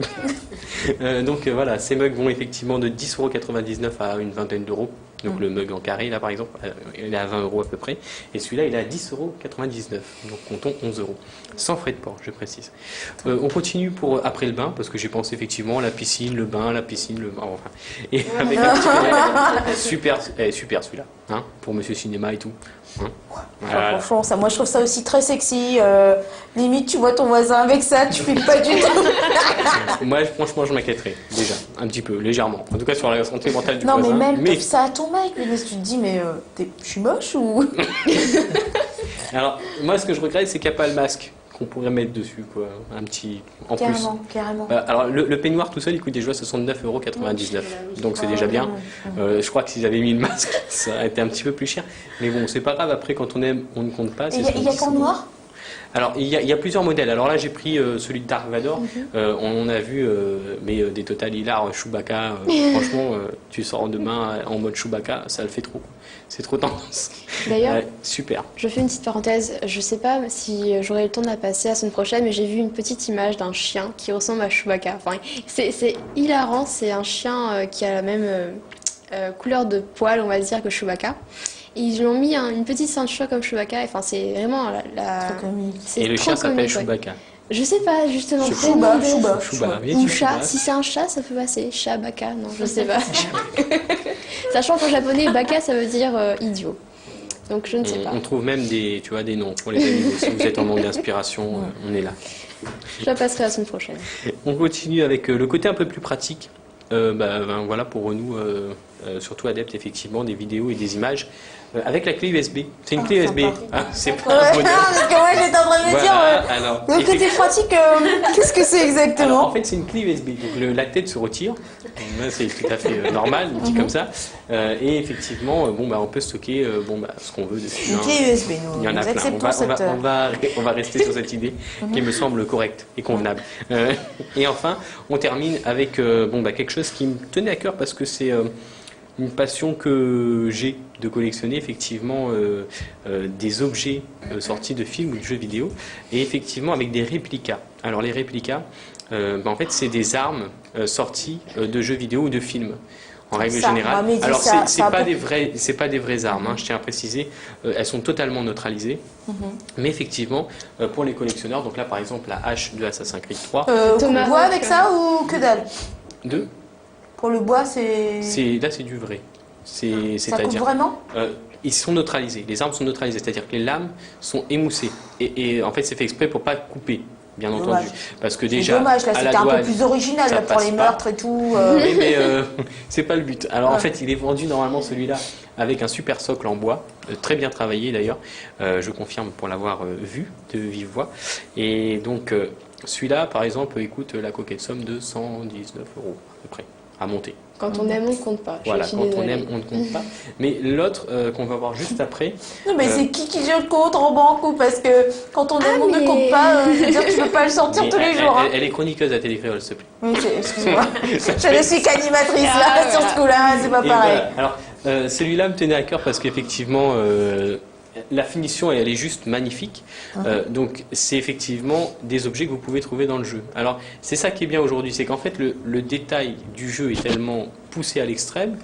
Donc voilà, ces mugs vont effectivement de 10,99 € à une vingtaine d'euros. Donc le mug en carré, là par exemple, il est à 20 € à peu près. Et celui-là, il est à 10,99 €. Donc comptons 11 €. Sans frais de port, je précise. On continue pour après le bain, parce que j'ai pensé effectivement la piscine, le bain, enfin. Et avec un petit super celui-là, hein, pour Monsieur Cinéma et tout. Hein. Enfin, Voilà. franchement, ça, moi je trouve ça aussi très sexy. Limite, tu vois ton voisin avec ça, tu fais pas du tout. Moi, franchement, je m'inquiéterais déjà, un petit peu, légèrement. En tout cas, sur la santé mentale du Non, mais voisin. même ça à ton mec, mais tu te dis, mais je suis moche ou. Alors, moi, ce que je regrette, c'est qu'il n'y a pas le masque qu'on pourrait mettre dessus, quoi. Un petit. En Carrément, carrément. plus. Alors, le peignoir tout seul, il coûte déjà 69,99 €. Donc, c'est déjà bien. Je crois que s'ils avaient mis le masque, ça aurait été un petit peu plus cher. Mais bon, c'est pas grave. Après, quand on aime, on ne compte pas. Et il y a qu'en noir? Alors, il y a plusieurs modèles. Alors là, j'ai pris celui de Dark Vador. On a vu des Total Hilar Chewbacca. Franchement, tu sors demain en mode Chewbacca, ça le fait trop. C'est trop tendance. D'ailleurs, super. je fais une petite parenthèse. Je sais pas si j'aurai le temps de la passer la semaine prochaine, mais j'ai vu une petite image d'un chien qui ressemble à Chewbacca. Enfin, c'est hilarant. C'est un chien qui a la même couleur de poil, on va dire, que Chewbacca. Et ils lui ont mis une petite ceinture comme Chewbacca. Enfin, c'est vraiment Trop comique. c'est Et le trop chien s'appelle comique, ouais. Chewbacca. Je sais pas, justement. Chouba, peut-être Chouba. Chouba, oui, Ou tu chat. Chouba. Si c'est un chat, ça peut passer. Chabaka, non, je sais pas. Sachant qu'en japonais, baka, ça veut dire idiot. Donc je ne sais pas. On trouve même des noms pour les animaux. Si vous êtes en manque d'inspiration, on est là. Je la passerai la semaine prochaine. On continue avec le côté un peu plus pratique. Voilà pour nous, surtout adeptes effectivement des vidéos et des images, avec la clé USB. C'est une clé USB. Hein, c'est pas un Ouais, modèle. parce que moi j'étais en train de me dire. Alors, Le côté pratique, qu'est-ce que c'est alors, exactement? en fait, c'est une clé USB. Donc la tête se retire. Là, c'est tout à fait normal, dit comme ça. Et effectivement, on peut stocker ce qu'on veut dessus. Une hein. clé USB, nous, Il y en a nous plein. acceptons cette. On va rester sur cette idée qui me semble correcte et convenable. Et enfin, on termine avec quelque chose qui me tenait à cœur parce que c'est une passion que j'ai de collectionner effectivement des objets sortis de films ou de jeux vidéo et effectivement avec des réplicas. Alors les réplicas, en fait, c'est des armes sorties de jeux vidéo ou de films. En règle Ça, générale. Mohamed dit Alors ça, c'est ça pas peut- des vraies armes, hein, je tiens à préciser. Elles sont totalement neutralisées. Mais effectivement, pour les collectionneurs, donc là par exemple la hache de Assassin's Creed 3, Thomas bois Rock, avec ça ou que dalle? 2, Pour le bois, c'est. là c'est du vrai. Ça coupe C'est-à-dire vraiment? ils sont neutralisés, les armes sont neutralisées, c'est-à-dire que les lames sont émoussées. Et en fait c'est fait exprès pour pas couper. Bien Dommage. entendu, parce que C'est déjà dommage, là à la c'était un peu douane, plus original ça là, pour passe les pas. meurtres et tout. Oui, mais c'est pas le but. Alors en fait, il est vendu normalement celui-là avec un super socle en bois, très bien travaillé d'ailleurs. Je confirme pour l'avoir vu de vive voix. Et donc celui-là, par exemple, coûte la coquette somme de 119 € à peu près à monter. Quand on aime, on ne compte pas. Je Voilà, suis quand on désolée. aime, on ne compte pas. Mais l'autre qu'on va voir juste après, Non, mais c'est qui je compte en banco? Parce que quand on aime, on ne mais- compte pas. Je veux dire, tu peux pas le sortir mais tous les jours. hein. elle est chroniqueuse à Télécréole, s'il te plaît. Oui, excuse-moi. Je ne suis qu'animatrice là, sur ce coup-là, c'est pas Et pareil. voilà. Alors, celui-là me tenait à cœur parce qu'effectivement, la finition, elle est juste magnifique. Donc, c'est effectivement des objets que vous pouvez trouver dans le jeu. Alors, c'est ça qui est bien aujourd'hui, c'est qu'en fait, le détail du jeu est tellement poussé à l'extrême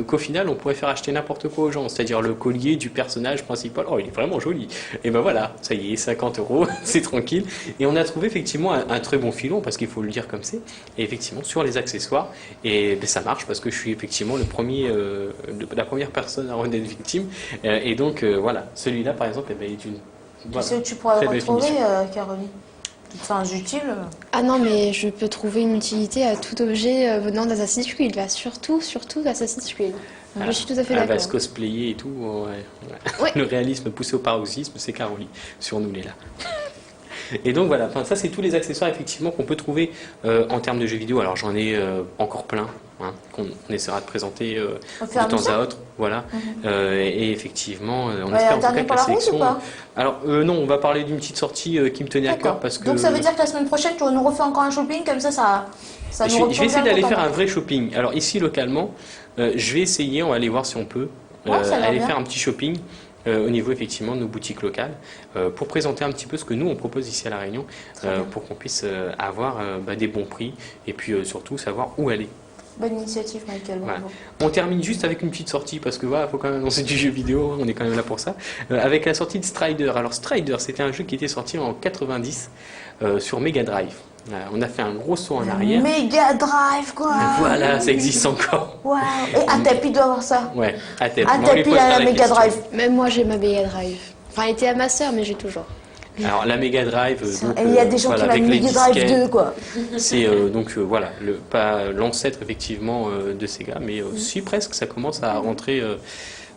qu'au final, on pourrait faire acheter n'importe quoi aux gens. C'est-à-dire le collier du personnage principal. Oh, il est vraiment joli. Et ben voilà, ça y est, 50 €, c'est tranquille. Et on a trouvé effectivement un très bon filon, parce qu'il faut le dire comme c'est. Et effectivement, sur les accessoires, et ça marche parce que je suis effectivement la première personne à en être victime. Et donc, voilà, celui-là, par exemple, est une. Tu sais où tu pourrais Très le belle retrouver, finition. Caroline? Enfin, utile. Ah non, mais je peux trouver une utilité à tout objet venant d'Assassin's Creed, là. Surtout d'Assassin's Creed. Je suis tout à fait Elle va d'accord. se cosplayer et tout. Ouais. Ouais. Le réalisme poussé au paroxysme, c'est Caroline, sur nous les là. Et donc voilà, enfin, ça c'est tous les accessoires effectivement qu'on peut trouver en termes de jeux vidéo. Alors j'en ai encore plein, hein, qu'on essaiera de présenter Au fur et à de temps mesure. à autre. Voilà. Et effectivement, on Ouais, espère un en tout cas dernier que pour la la route sélection. ou pas Alors non, on va parler d'une petite sortie qui me tenait à cœur parce que. Donc ça veut dire que la semaine prochaine, tu nous refais encore un shopping, comme ça nous Je vais retourne essayer bien d'aller le faire compte un en vrai shopping. Alors ici localement, je vais essayer, on va aller voir si on peut, Ouais, ça a l'air aller bien. faire un petit shopping au niveau effectivement de nos boutiques locales pour présenter un petit peu ce que nous on propose ici à La Réunion pour qu'on puisse avoir des bons prix et puis surtout savoir où aller. Bonne initiative, Michael. Voilà. bravo. On termine juste avec une petite sortie parce que voilà, faut quand même annoncer du jeu vidéo, on est quand même là pour ça. Avec la sortie de Strider. Alors Strider, c'était un jeu qui était sorti en 90 sur Mega Drive. Voilà, on a fait un gros saut en arrière. Mega Drive, quoi. Voilà, ça existe encore. Waouh. Et Atapi doit avoir ça. Ouais, à tête. Atapi a la Mega Drive. Même moi, j'ai ma Mega Drive. Enfin, elle était à ma sœur, mais j'ai toujours. Alors la Mega Drive, donc, Et il y a des gens voilà, qui ont la avec les Mega Drive disquettes, 2, quoi. c'est voilà, pas l'ancêtre effectivement de Sega, mais si presque, ça commence à rentrer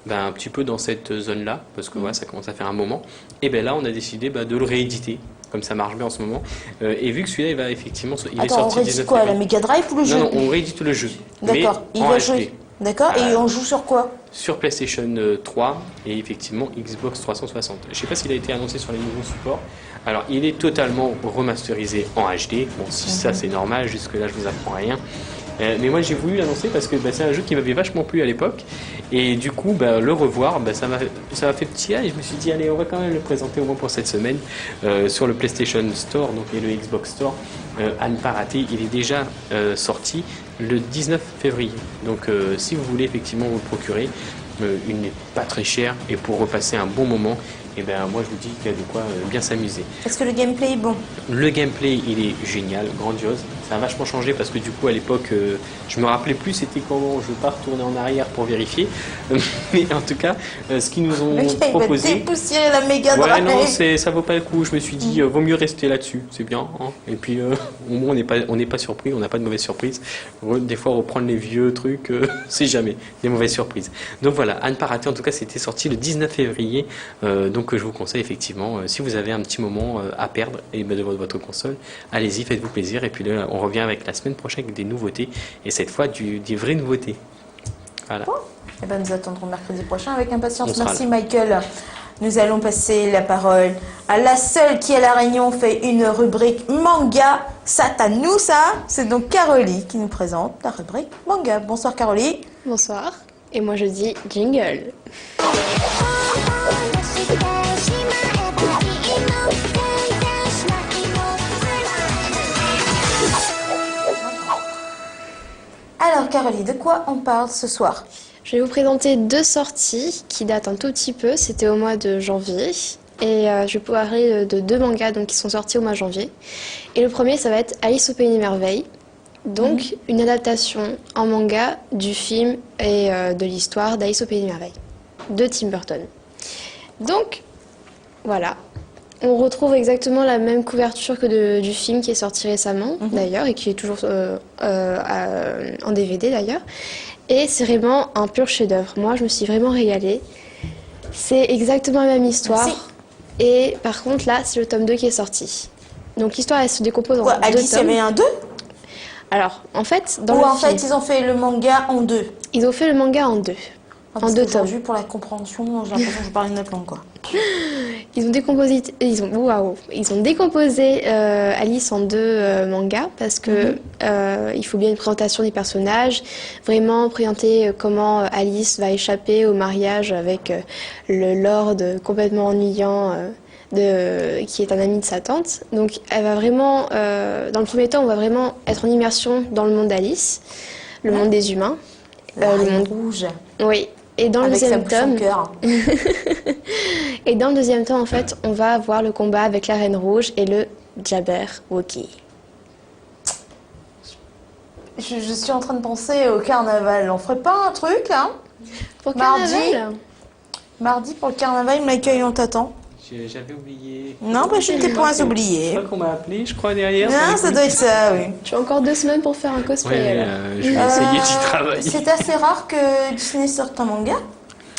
un petit peu dans cette zone-là, parce que voilà, ça commence à faire un moment. Et bien là, on a décidé de le rééditer, comme ça marche bien en ce moment. Et vu que celui-là, il va effectivement, il est Attends, on sorti réédite quoi, la Mega Drive ou le jeu? Non, non, on réédite le jeu, mais D'accord, il en va HD. jouer. D'accord, et on joue sur quoi? Sur PlayStation 3 et effectivement Xbox 360. Je ne sais pas s'il a été annoncé sur les nouveaux supports. Alors, il est totalement remasterisé en HD. Bon, si ça c'est normal, jusque-là je vous apprends rien. Mais moi j'ai voulu l'annoncer parce que c'est un jeu qui m'avait vachement plu à l'époque. Et du coup, le revoir, ça m'a fait petit et je me suis dit, allez, on va quand même le présenter au moins pour cette semaine sur le PlayStation Store donc, et le Xbox Store. À ne pas rater, il est déjà sorti le 19 février. Donc si vous voulez effectivement vous le procurer, il n'est pas très cher et pour repasser un bon moment, et moi je vous dis qu'il y a de quoi bien s'amuser. Est-ce que le gameplay est bon? Le gameplay il est génial, grandiose. Ça a vachement changé parce que du coup à l'époque je me rappelais plus c'était comment, je ne vais pas retourner en arrière pour vérifier. Mais en tout cas ce qu'ils nous ont Le gars, proposé. il va dépoussiérer la Mega Ouais, Drive. non, ça vaut pas le coup. Je me suis dit, vaut mieux rester là-dessus, c'est bien. Hein. Et puis, au moins, on n'est pas surpris, on n'a pas de mauvaise surprise. Des fois, reprendre les vieux trucs, c'est jamais des mauvaises surprises. Donc voilà, à ne pas rater. En tout cas, c'était sorti le 19 février. Donc, je vous conseille effectivement, si vous avez un petit moment à perdre et devant votre console, allez-y, faites-vous plaisir. Et puis là, on revient avec la semaine prochaine avec des nouveautés. Et cette fois, des vraies nouveautés. Voilà. Eh ben, nous attendrons mercredi prochain avec impatience. On sera Merci là. Michael. Nous allons passer la parole à la seule qui à La Réunion fait une rubrique manga. Ça à nous ça. C'est donc Carolie qui nous présente la rubrique manga. Bonsoir Carolie. Bonsoir. Et moi je dis jingle. Alors Carolie, de quoi on parle ce soir? Je vais vous présenter 2 sorties qui datent un tout petit peu. C'était au mois de janvier. Et je vais pouvoir parler de 2 mangas donc, qui sont sortis au mois de janvier. Et le premier, ça va être Alice au Pays des Merveilles. Donc, une adaptation en manga du film et de l'histoire d'Alice au Pays des Merveilles, de Tim Burton. Donc, voilà. On retrouve exactement la même couverture que du film qui est sorti récemment, d'ailleurs, et qui est toujours en DVD, d'ailleurs. Et c'est vraiment un pur chef-d'œuvre. Moi, je me suis vraiment régalée. C'est exactement la même histoire. Merci. Et par contre, là, c'est le tome 2 qui est sorti. Donc, l'histoire, elle se décompose Quoi, en 2 Alice, il y tomes. avait un 2? Alors, en fait, dans Ou le en film, fait, ils ont fait le manga en 2? ils ont fait le manga en 2. En 2 tomes. Aujourd'hui, pour la compréhension, j'ai l'impression que je parle une autre langue, quoi. Ils ont décomposé Alice en 2 mangas parce que il faut bien une présentation des personnages, vraiment présenter comment Alice va échapper au mariage avec le lord complètement ennuyant qui est un ami de sa tante. Donc elle va vraiment, dans le premier temps, on va vraiment être en immersion dans le monde d'Alice, le monde des humains. Le monde rouge. Oui. Et dans le Avec sa deuxième bouche en tome, cœur. et dans le deuxième temps, en fait, on va avoir le combat avec la Reine Rouge et le Jabberwocky. Je suis en train de penser au carnaval. On ferait pas un truc, hein? Pour Mardi. carnaval. Mardi pour le carnaval, Michael, on t'attend. J'avais oublié. Non, bah, je n'étais point Je oublié. crois qu'on m'a appelé, je crois, derrière. Non, ça doit être ça, oui. Tu as encore 2 semaines pour faire un cosplay. Ouais, alors. je vais essayer d'y travailler. C'est assez rare que Disney sorte un manga.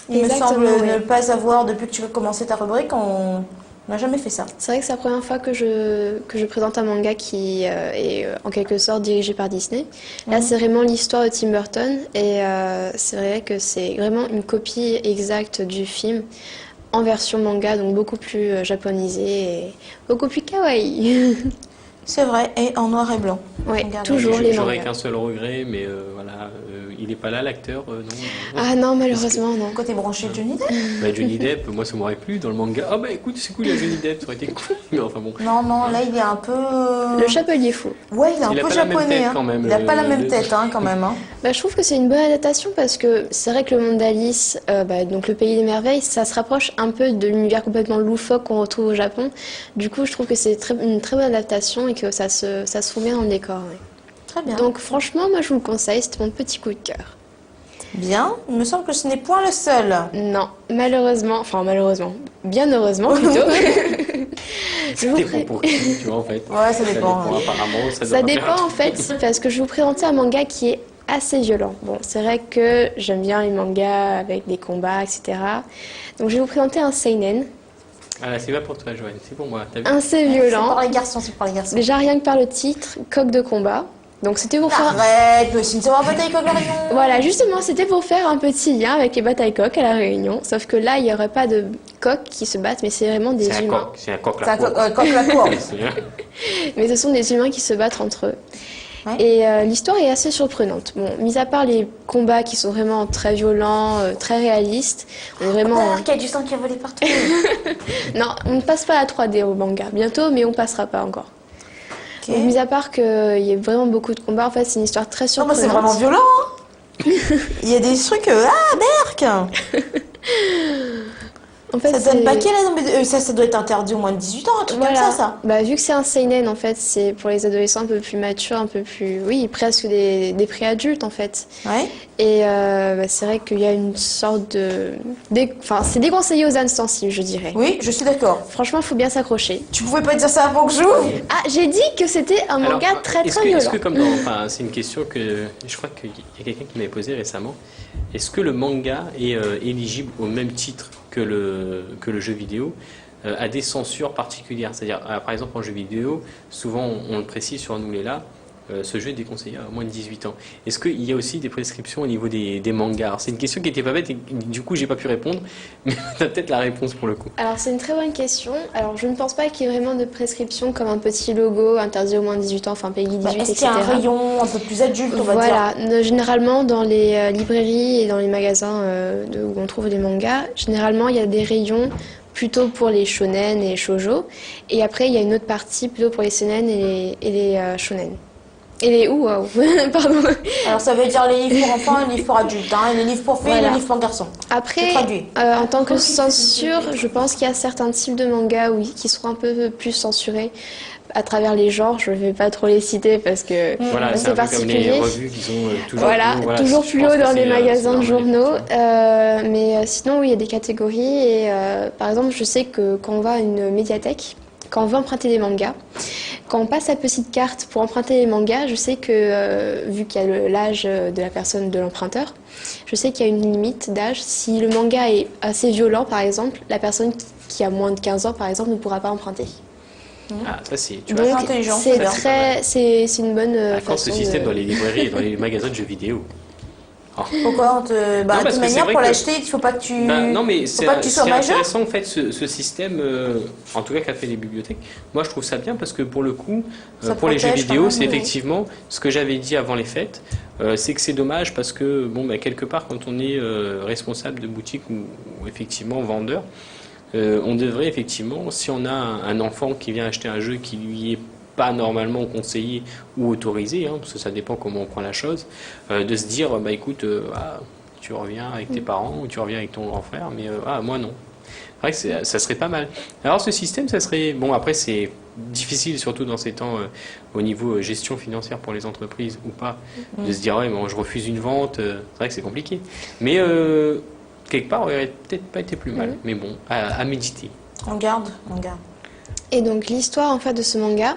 Il Exactement, me semble oui. ne pas avoir, depuis que tu as commencé ta rubrique, on n'a jamais fait ça. C'est vrai que c'est la première fois que je présente un manga qui est en quelque sorte dirigé par Disney. Là, c'est vraiment l'histoire de Tim Burton et c'est vrai que c'est vraiment une copie exacte du film en version manga, donc beaucoup plus japonisée et beaucoup plus kawaii. C'est vrai, et en noir et blanc. Oui, Regarde, toujours les J'aurais mangas. qu'un seul regret, mais voilà, il n'est pas là, l'acteur, non. Ah non, malheureusement, non. Quand t'es branché Johnny Depp? Bah, Johnny Depp, moi ça m'aurait plu dans le manga. Ah bah écoute, c'est cool, il y a Johnny Depp, ça aurait été cool. Mais enfin bon. Non, non, là il est un peu... Le Chapelier Fou. Ouais, il est un Il a peu pas la même japonais. tête, Hein. quand même, Il a pas la même le- tête, hein, quand même. Hein. Bah, je trouve que c'est une bonne adaptation parce que c'est vrai que le monde d'Alice, donc le pays des merveilles, ça se rapproche un peu de l'univers complètement loufoque qu'on retrouve au Japon. Du coup, je trouve que c'est une très bonne adaptation et que ça se fout bien dans le décor. Ouais. Très bien. Donc franchement, moi je vous le conseille, c'était mon petit coup de cœur. Bien, il me semble que ce n'est point le seul. Non, malheureusement, bien heureusement plutôt. Je vous Dépend pré- pour qui, tu vois, en fait. Ouais, ça dépend. Apparemment, ça doit Ça pas dépend faire. en fait, parce que je vais vous présenter un manga qui est assez violent. Bon, c'est vrai que j'aime bien les mangas avec des combats, etc. Donc je vais vous présenter un seinen, Ah là, c'est pas pour toi, Joanne, c'est pour moi. T'as vu assez C'est violent. pour les garçons, c'est pour les garçons. Déjà rien que par le titre, coq de combat. Donc c'était pour faire... Arrête, mais c'est une savoir bataille comme la Réunion. Voilà, justement, c'était pour faire un petit lien avec les batailles coqs à La Réunion. Sauf que là, il n'y aurait pas de coqs qui se battent, mais c'est vraiment des humains. C'est un coq C'est un la coq la cour. Mais ce sont des humains qui se battent entre eux. Ouais. Et l'histoire est assez surprenante. Bon, mis à part les combats qui sont vraiment très violents, très réalistes, on est vraiment... Oh, qu'il y a du sang qui a volé partout. Non, on ne passe pas à la 3D au manga. Bientôt, mais on passera pas encore. Ok. Donc, mis à part qu'il y ait vraiment beaucoup de combats, en fait, c'est une histoire très Non, moi, surprenante. c'est vraiment violent. Hein. Il y a des trucs. Ah, Berk. En fait, Ça donne c'est- pas quel âge? Non, mais, ça doit être interdit au moins de 18 ans, un truc Voilà. comme ça. Bah, vu que c'est un seinen, en fait, c'est pour les adolescents un peu plus matures, un peu plus... Oui, presque des pré-adultes, en fait. Ouais. Et bah, c'est vrai qu'il y a une sorte de... Enfin, c'est déconseillé aux âmes sensibles, je dirais. Oui, je suis d'accord. Franchement, il faut bien s'accrocher. Tu pouvais pas dire ça avant que j'ouvre? Ah, j'ai dit que c'était un manga très est-ce très que, violent. est-ce que comme dans, enfin, c'est une question que je crois qu'il y a quelqu'un qui m'avait posée récemment. Est-ce que le manga est éligible au même titre que le jeu vidéo à des censures particulières? C'est-à-dire, par exemple, en jeu vidéo, souvent on le précise sur Nous les là, ce jeu est déconseillé à moins de 18 ans. Est-ce qu'il y a aussi des prescriptions au niveau des mangas? Alors, c'est une question qui n'était pas bête et du coup j'ai pas pu répondre, mais tu as peut-être la réponse pour le coup. Alors, c'est une très bonne question. Alors, je ne pense pas qu'il y ait vraiment de prescription comme un petit logo interdit au moins de 18 ans, enfin Peggy 18, Est-ce etc. qu'il y a un rayon un peu plus adulte, on va dire? Voilà, généralement dans les librairies et dans les magasins où on trouve des mangas, généralement il y a des rayons plutôt pour les shonen et les shoujo, et après il y a une autre partie plutôt pour les seinen et les shonen. Et les pardon. Alors ça veut dire les livres pour enfants et les livres pour adultes, hein, et les livres pour filles et Voilà. les livres pour garçons. Après, C'est traduit. en tant que censure, je pense qu'il y a certains types de mangas, oui, qui seront un peu plus censurés à travers les genres. Je ne vais pas trop les citer parce que Voilà, c'est c'est un peu comme les particulier. revues qui sont toujours Voilà, plus haut. Voilà, toujours je plus pense haut que dans c'est, les magasins de c'est normal, journaux. effectivement. Mais sinon, oui, il y a des catégories. Et par exemple, je sais que quand on va à une médiathèque, quand on veut emprunter des mangas, quand on passe la petite carte pour emprunter les mangas, je sais que, vu qu'il y a l'âge de la personne, de l'emprunteur, je sais qu'il y a une limite d'âge. Si le manga est assez violent, par exemple, la personne qui a moins de 15 ans, par exemple, ne pourra pas emprunter. Ah, ça c'est, tu vois, Donc, intelligent, c'est c'est très, c'est une bonne quand ce façon système de... dans les librairies et dans les magasins de jeux vidéo. Pourquoi on te... Bah, Non, de parce toute que c'est manière, vrai pour que- l'acheter, il faut pas que tu... Non mais faut pas que tu sois c'est majeur. intéressant en fait ce système, en tout cas qu'a fait les bibliothèques. Moi je trouve ça bien parce que pour le coup, Ça pour les jeux protège quand vidéo, même, c'est oui. effectivement ce que j'avais dit avant les fêtes, c'est que c'est dommage parce que bon bah, quelque part quand on est responsable de boutique ou effectivement vendeur, on devrait effectivement, si on a un enfant qui vient acheter un jeu qui lui est pas normalement conseillé ou autorisé, hein, parce que ça dépend comment on prend la chose, de se dire bah écoute, tu reviens avec tes parents ou tu reviens avec ton grand frère, mais moi non. C'est vrai que ça serait pas mal. Alors ce système, ça serait... Bon après c'est difficile, surtout dans ces temps, au niveau gestion financière pour les entreprises ou pas, de se dire ouais bon, je refuse une vente, c'est vrai que c'est compliqué. Mais quelque part, on aurait peut-être pas été plus mal. Mais bon, à méditer. On garde, on garde. Et donc l'histoire en fait de ce manga,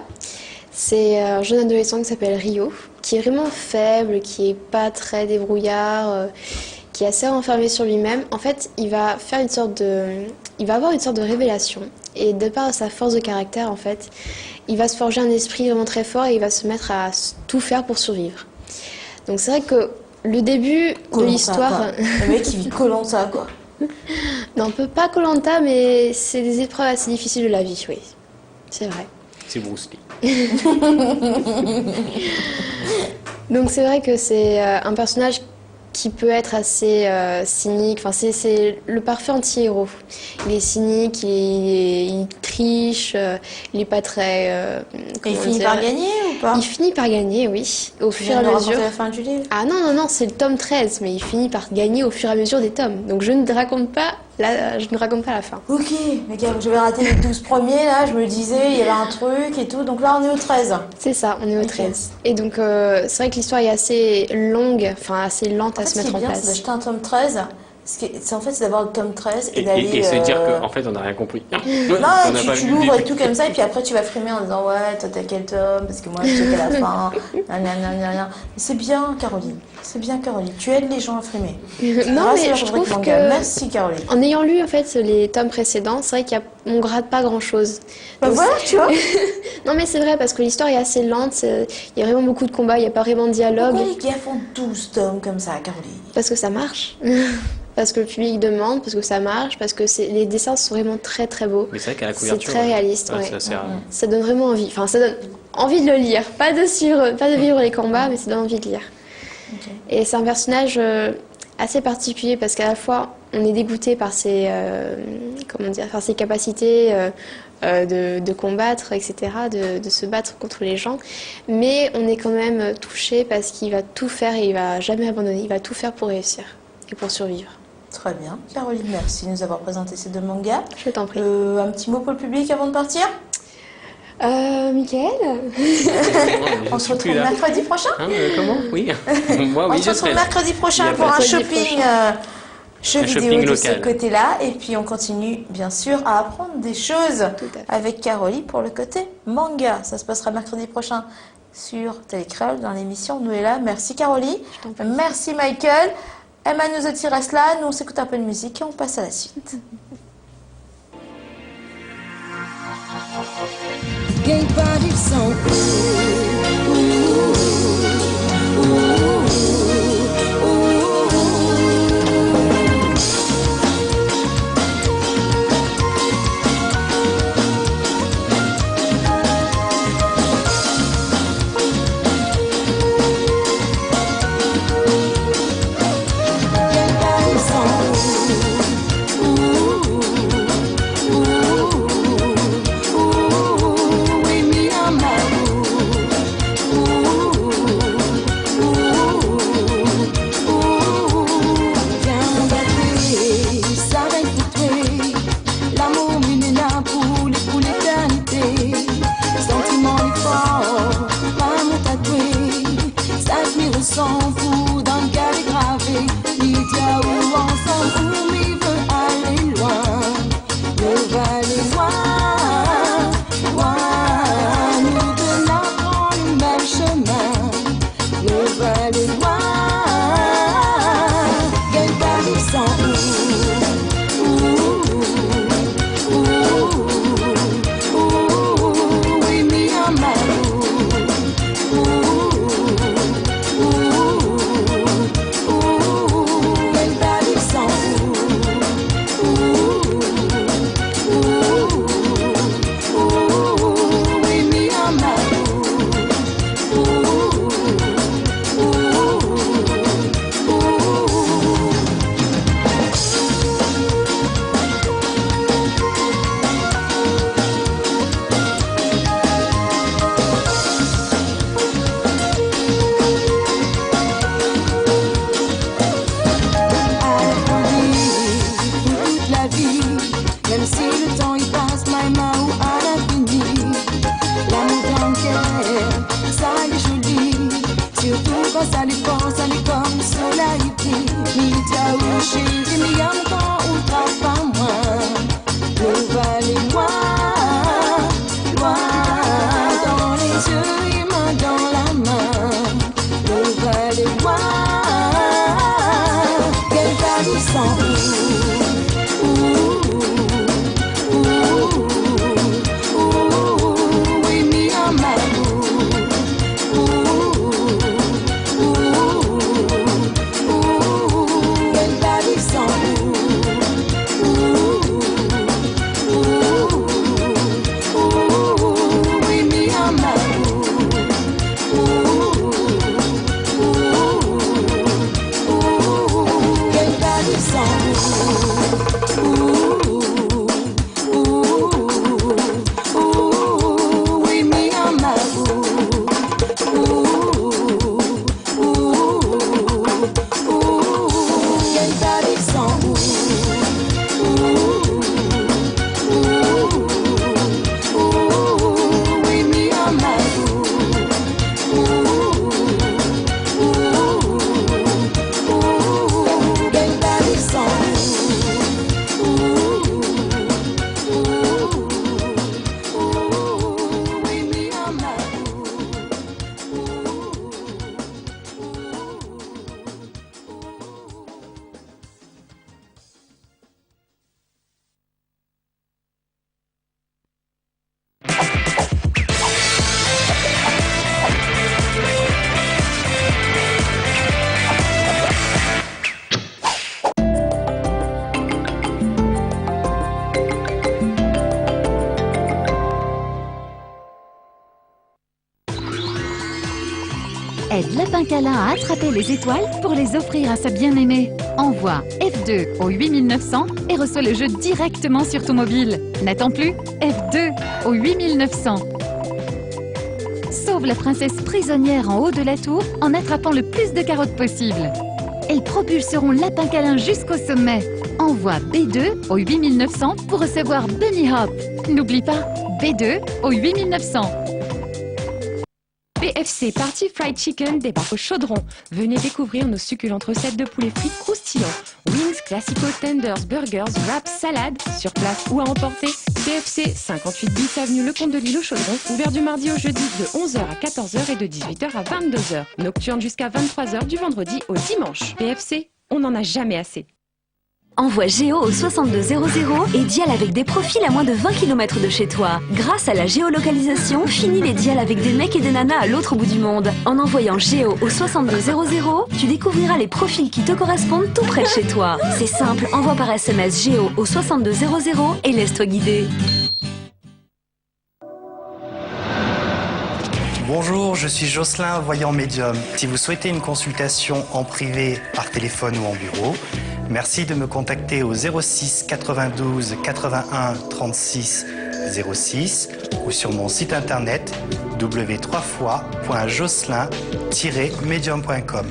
c'est un jeune adolescent qui s'appelle Ryo, qui est vraiment faible, qui est pas très débrouillard, qui est assez renfermé sur lui-même. En fait, il va avoir une sorte de révélation. Et de par sa force de caractère, en fait, il va se forger un esprit vraiment très fort et il va se mettre à tout faire pour survivre. Donc c'est vrai que le début de Koh-Lanta, l'histoire... quoi. Le mec, il vit Koh-Lanta, quoi. Non, un peu pas Koh-Lanta, mais c'est des épreuves assez difficiles de la vie, oui. C'est vrai. C'est Bruce Lee. Donc c'est vrai que c'est un personnage qui peut être assez cynique. Enfin, c'est le parfait anti-héros. Il est cynique, il triche, il est pas très... Et il comment finit dire, par gagner ou pas? Il finit par gagner, oui, au Tu fur et viens à de raconter mesure. la fin du livre. Ah non, c'est le tome 13, mais il finit par gagner au fur et à mesure des tomes. Donc je ne raconte pas la fin. Ok, mais gars, j'avais raté les 12 premiers, là, je me disais, il y avait un truc et tout, donc là, on est au 13. C'est ça, on est au Ok. 13. Et donc c'est vrai que l'histoire est assez longue, enfin assez lente En à fait, se ce qui mettre est en bien, c'est place. d'acheter un tome 13. En fait, c'est d'avoir le tome 13 et Et d'aller... se dire qu'en fait on n'a rien compris. Non, On n'a pas tu vu le l'ouvres et début. tout comme ça, et puis après tu vas frimer en disant ouais, toi t'as quel tome, parce que moi je sais qu'à la fin, nan. Mais c'est bien, Caroline. C'est bien, Caroline. Tu aides les gens à frimer. Non, Grâce à mais la je rubrique trouve manga. que Merci, Caroline. en ayant lu en fait les tomes précédents, c'est vrai qu'il y a on grade pas grand-chose. Ben Donc, voilà, tu vois. non mais c'est vrai parce que l'histoire est assez lente, il y a vraiment beaucoup de combats, il n'y a pas vraiment de dialogue. Pourquoi les gars font 12 tomes comme ça, Caroline? Parce que ça marche. Parce que le public demande, parce que ça marche, parce que les dessins sont vraiment très très beaux. Mais c'est vrai qu'à la C'est couverture. très réaliste, ouais. Ça sert. Ça donne vraiment envie. Enfin, ça donne envie de le lire. Pas de suivre, pas de vivre les combats, mais ça donne envie de lire. Et c'est un personnage assez particulier parce qu'à la fois, on est dégoûté par par ses capacités de combattre, etc., de se battre contre les gens. Mais on est quand même touché parce qu'il va tout faire et il va jamais abandonner. Il va tout faire pour réussir et pour survivre. Très bien. Caroline, merci de nous avoir présenté ces deux mangas. Je t'en prie. Un petit mot pour le public avant de partir? Michael? On se retrouve mercredi prochain? Hein, comment? Oui. Moi, On oui, se je retrouve serai. mercredi prochain Il y a pour pas un de shopping jeux Un vidéo shopping de ce local. côté-là. Et puis on continue bien sûr à apprendre des choses Tout à fait. avec Caroline pour le côté manga. Ça se passera mercredi prochain sur Télécréole dans l'émission Nous et là. Merci Caroline. t'en prie. Merci Michael. Emma nous reste là. Nous on s'écoute un peu de musique et on passe à la suite. Quem pode são Sans fou dans le cas est gravé, Lydia ou ensemble, où il veut aller loin, ne va aller loin, loin, nous deux n'avons le même chemin, ne va aller loin, quel paris sans oui, mi amour. Même si le temps il passe, maïma ou à l'infini, l'amour dans le cœur, ça il est joli. Surtout quand ça dépense, ça est comme le soleil brille. Lydia ou chérie, mais y'a mon temps où le travail pas moins. Ne va aller loin, loin, dans les yeux et main dans la main. Ne va aller loin, quel paris sans Ooh. aide Lapin Câlin à attraper les étoiles pour les offrir à sa bien-aimée. Envoie F2 au 8900 et reçois le jeu directement sur ton mobile. N'attends plus, F2 au 8900. Sauve la princesse prisonnière en haut de la tour en attrapant le plus de carottes possible. Elles propulseront Lapin Câlin jusqu'au sommet. Envoie B2 au 8900 pour recevoir Bunny Hop. N'oublie pas, B2 au 8900. PFC Party Fried Chicken débarque au Chaudron. Venez découvrir nos succulentes recettes de poulet frites croustillants. Wings, classico, tenders, burgers, wraps, salades, sur place ou à emporter. PFC 58 bis avenue Le Comte de Lille au Chaudron, ouvert du mardi au jeudi de 11h à 14h et de 18h à 22h. Nocturne jusqu'à 23h du vendredi au dimanche. PFC, on n'en a jamais assez. Envoie Géo au 6200 et dial avec des profils à moins de 20 km de chez toi. Grâce à la géolocalisation, fini les dials avec des mecs et des nanas à l'autre bout du monde. En envoyant Géo au 6200, tu découvriras les profils qui te correspondent tout près de chez toi. C'est simple, envoie par SMS Géo au 6200 et laisse-toi guider. Bonjour, je suis Jocelyn, voyant médium. Si vous souhaitez une consultation en privé, par téléphone ou en bureau, merci de me contacter au 06 92 81 36 06 ou sur mon site internet w3fois.jocelyn-medium.com.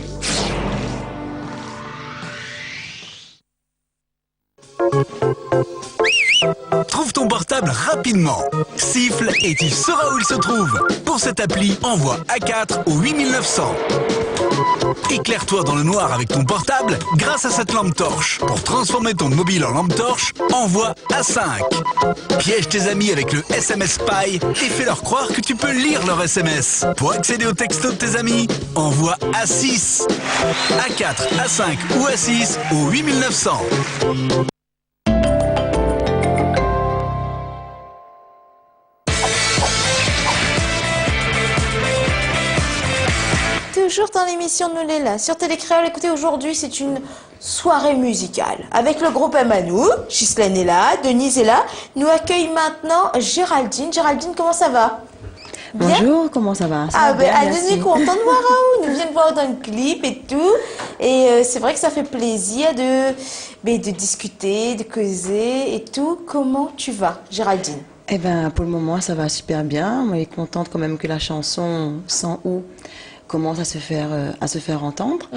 Trouve ton portable rapidement. Siffle et tu sauras où il se trouve. Pour cette appli, envoie A4 au 8900. Éclaire-toi dans le noir avec ton portable grâce à cette lampe torche. Pour transformer ton mobile en lampe torche, envoie A5. Piège tes amis avec le SMS Spy et fais-leur croire que tu peux lire leur SMS. Pour accéder au texto de tes amis, envoie A6. A4, A5 ou A6 au 8900. Toujours dans l'émission Nous les là sur Télécréole. Écoutez, aujourd'hui c'est une soirée musicale avec le groupe Emanou. Ghislaine est là, Denise est là. Nous accueille maintenant Géraldine. Géraldine, comment ça va? Bien? Bonjour, comment ça va? Nous sommes contents de voir Raoul. Nous venons de voir dans le clip et tout. Et c'est vrai que ça fait plaisir de discuter, de causer et tout. Comment tu vas, Géraldine? Eh bien, pour le moment, ça va super bien. On est contente quand même que la chanson Sans où commence à se faire entendre,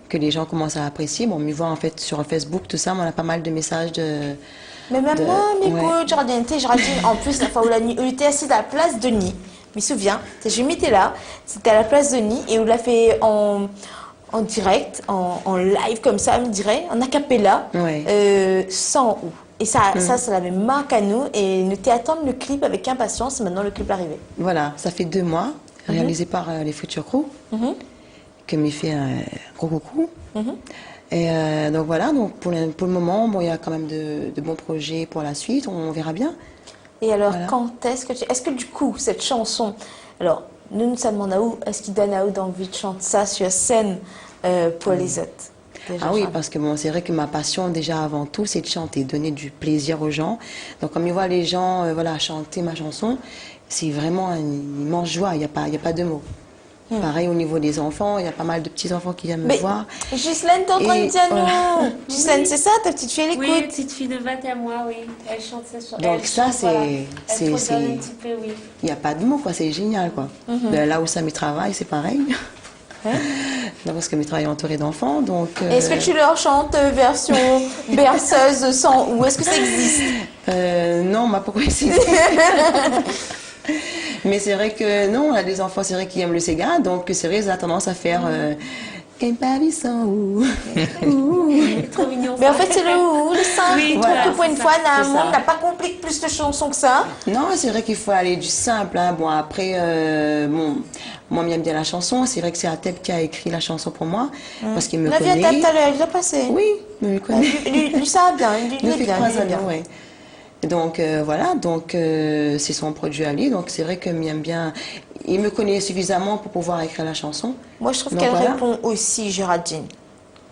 que les gens commencent à apprécier. Bon, on me voit en fait sur Facebook, tout ça, mais on a pas mal de messages de... Mais même moi, écoute, Géraldine, en plus, la fois où on était assis à la place de Denis. Je me souviens, je m'étais là, c'était à la place de Denis et on l'a fait en direct, en live comme ça, on dirait, en a cappella, sans où. Et ça l'avait marqué à nous et nous t'attendons le clip avec impatience. Maintenant, le clip est arrivé. Voilà, ça fait 2 mois. Réalisé par les Future Crew, qui me fait un gros coucou. Et donc voilà, donc pour le moment, bon, il y a quand même de bons projets pour la suite, on verra bien. Et alors, quand est-ce que du coup, cette chanson, alors, nous demandons à où, est-ce qu'il donne à où d'envie de chanter ça sur scène pour les autres? Ah oui, parce que bon, c'est vrai que ma passion déjà avant tout, c'est de chanter, donner du plaisir aux gens. Donc comme ils voient les gens chanter ma chanson, c'est vraiment une immense joie, il n'y a pas de mots. Pareil au niveau des enfants, il y a pas mal de petits-enfants qui viennent me voir. Ghislaine, t'es en train de dire non. Ghislaine, c'est ça, ta petite fille, elle écoute. Oui, petite fille de 21 mois, oui. Elle chante ça sur... Donc ça, c'est... Il n'y a pas de mots, quoi, c'est génial, quoi. Là où ça me travaille, c'est pareil. Non, parce que mes travaillent entourés d'enfants, donc... Est-ce que tu leur chantes version berceuse sans ou est-ce que ça existe? Non, on m'a pas essayé. Mais c'est vrai que non, on a des enfants, c'est vrai qui aiment le Sega, donc c'est vrai, ils ont tendance à faire... Paris sans ou. Trop mignon. Mais en fait, c'est le ou, le simple. Oui, voilà, pour une fois, on n'a pas compliqué plus de chansons que ça. Non, c'est vrai qu'il faut aller du simple. Hein. Bon, après, moi, j'aime bien la chanson. C'est vrai que c'est Atep qui a écrit la chanson pour moi. Parce qu'il me connaît. On a vu Atep tout à l'heure, il l'a passé. Oui, il me connaît. Lui, ça va bien. Lui, fait 3 ans, oui. Donc, voilà, donc c'est son produit à lui. Donc, c'est vrai que j'aime bien. Il me connaît suffisamment pour pouvoir écrire la chanson. Moi, je trouve qu'elle répond aussi, Géraldine.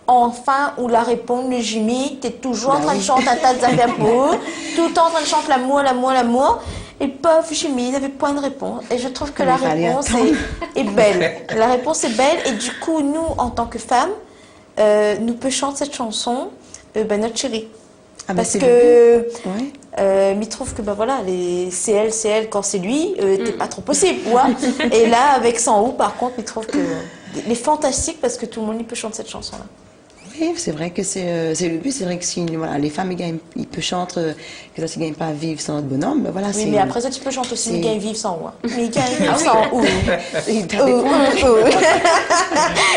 Enfin, où la répond, le Jimmy, t'es toujours en train de chanter à ta Zapiapo, tout le temps en train de chanter l'amour. Et pauvre Jimmy, il n'avait point de réponse. Et je trouve que Il la fallait réponse attendre. est belle. La réponse est belle. Et du coup, nous, en tant que femmes, nous peut chanter cette chanson, notre chérie. Ah, bah, Parce c'est que Ouais. il trouve que voilà, c'est elle quand c'est lui, t'es pas trop possible. Ouais. Et là, avec Sans ou, par contre, il trouve que il est fantastique parce que tout le monde il peut chanter cette chanson-là. Oui, c'est vrai que c'est le but. C'est vrai que si voilà, les femmes ils peuvent chanter, que ça ne gagne pas à vivre sans notre bonhomme, ben voilà. Oui, mais après ça, tu peux chanter aussi c'est- Miguel Vive sans ou. Miguel Vive sans ou. Il doit dépendre.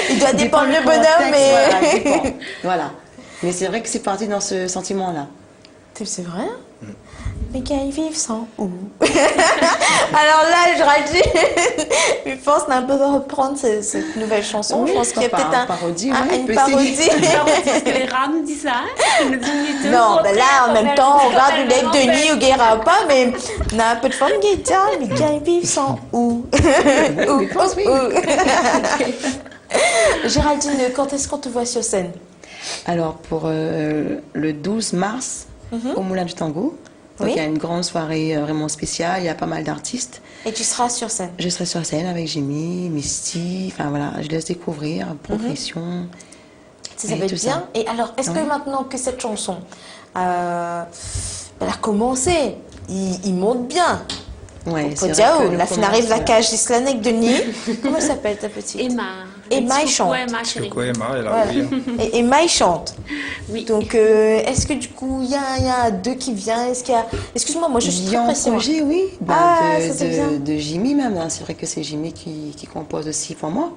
Il doit dépendre le du bonhomme, contexte, voilà, mais. dépend. Voilà. Mais c'est vrai que c'est parti dans ce sentiment-là. C'est vrai? Miguel Vive sans ou. Alors là, je dit, je pense qu'on a un peu de reprendre cette nouvelle chanson. Oui, Je pense qu'il y a peut-être parodie, une peut parodie. Parce que les rats nous disent ça. Ils nous disent les deux Non, ben là, en même temps, on regarde le du lait de Denis ou Guéra ou pas, mais on a un peu de forme guitare, mais Miguel Vive sans ou. Géraldine, quand est-ce qu'on te voit sur scène? Alors, pour le 12 mars, au Moulin du Tango, donc Oui. il y a une grande soirée vraiment spéciale, il y a pas mal d'artistes. Et tu seras sur scène? Je serai sur scène avec Jimmy, Misty, enfin voilà, je laisse découvrir, progression. Ça et va être tout bien. ça. Et alors, est-ce que Ouais. maintenant que cette chanson elle a commencé, il monte bien? Ouais, Faut c'est dire, vrai que oh, le la fin arrive la commence, cage d'Islane avec Denis. Comment s'appelle ta petite? Emma. Emma, il chante. Emma, chérie. Coucou Emma, elle a Voilà. oublié. Et Emma, il chante. Oui. Donc, est-ce que du coup, il y a un deux qui vient? Est-ce qu'il y a... Excuse-moi, moi je suis Il y très a un pressée. moi. projet, oui, Ah, ça, c'est bien. de Jimmy même. Hein. C'est vrai que c'est Jimmy qui compose aussi pour moi.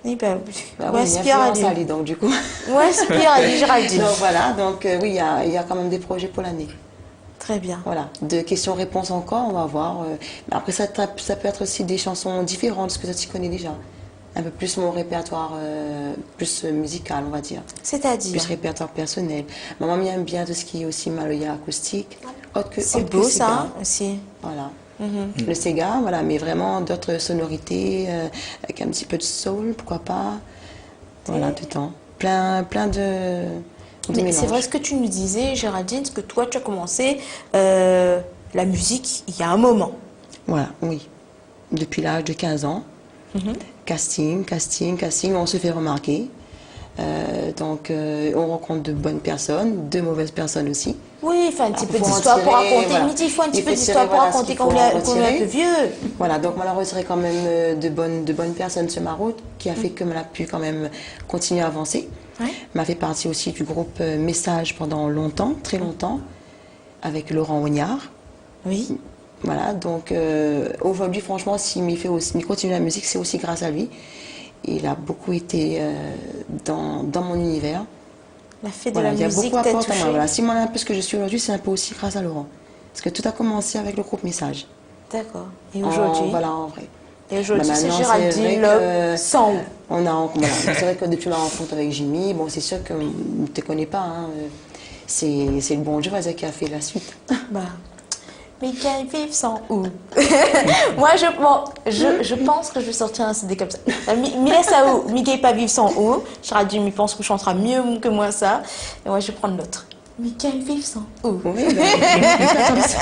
Oui, ben, Bah ouais, oui, c'est il y Pierre a à influence à lui, donc du coup. Ouais, c'est Pierre à lui, Géraldine. Donc voilà, donc oui, il y a quand même des projets pour l'année. Très bien. Voilà, de questions-réponses encore, on va voir. Mais après, ça peut être aussi des chansons différentes, parce que ça tu connais déjà. Un peu plus mon répertoire, plus musical, on va dire. C'est-à-dire? Plus répertoire personnel. Maman aime bien tout ce qui est aussi maloya acoustique. C'est beau ça aussi. Voilà. Mhm. Le Sega, voilà, mais vraiment d'autres sonorités, avec un petit peu de soul, pourquoi pas. Voilà, tout le temps. Plein de Mais mélanges. c'est vrai ce que tu nous disais, Géraldine, que toi tu as commencé la musique il y a un moment. Voilà, oui. Depuis l'âge de 15 ans. Casting, on se fait remarquer. Donc, on rencontre de bonnes personnes, de mauvaises personnes aussi. Oui, enfin un petit peu Faut en d'histoire pour tirer, raconter. voilà. Midi, il faut un petit Il peu faut d'histoire tirer, pour voilà, ce raconter qu'il faut qu'on est en un retirer. peu vieux. Voilà, donc malheureusement, quand même de bonnes personnes sur ma route qui a fait que m'a pu quand même continuer à avancer. Ouais. M'a fait partie aussi du groupe Message pendant longtemps, très longtemps, avec Laurent Ognard. Oui. Voilà, donc aujourd'hui, franchement, s'il continue la musique, c'est aussi grâce à lui. Il a beaucoup été dans mon univers. La fée de Voilà, la il y a musique beaucoup t'a apporté à moi. touché. Voilà. Si moi, un peu ce que je suis aujourd'hui, c'est un peu aussi grâce à Laurent. Parce que tout a commencé avec le groupe Message. D'accord. Et aujourd'hui Voilà, en vrai. Et aujourd'hui, Bah, c'est maintenant, Géraldine vrai Loeb que sans ou. voilà. C'est vrai que depuis ma rencontre avec Jimmy, bon, c'est sûr que ne te connais pas. Hein, c'est le bon Dieu qui a fait la suite. Bah. Miguel Vive sans ou. Moi, je pense que je vais sortir un CD comme ça. Mila Sao, Miguel pas vivre sans ou. Géraldine, il pense que chantera mieux que moi ça. Et moi, je vais prendre l'autre. Miguel Vive sans ou. Oui, comme ça.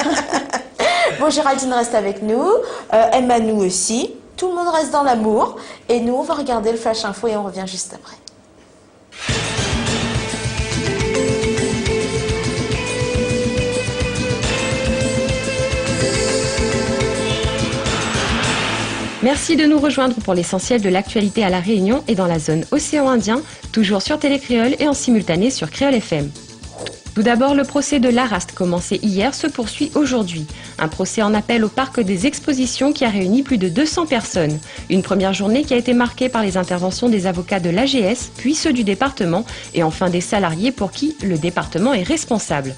Bon, Géraldine reste avec nous. Emma, nous aussi. Tout le monde reste dans l'amour. Et nous, on va regarder le Flash Info et on revient juste après. Merci de nous rejoindre pour l'essentiel de l'actualité à La Réunion et dans la zone océan Indien, toujours sur Télécréole et en simultané sur Créole FM. Tout d'abord, le procès de l'Arast, commencé hier, se poursuit aujourd'hui. Un procès en appel au parc des expositions qui a réuni plus de 200 personnes. Une première journée qui a été marquée par les interventions des avocats de l'AGS, puis ceux du département, et enfin des salariés pour qui le département est responsable.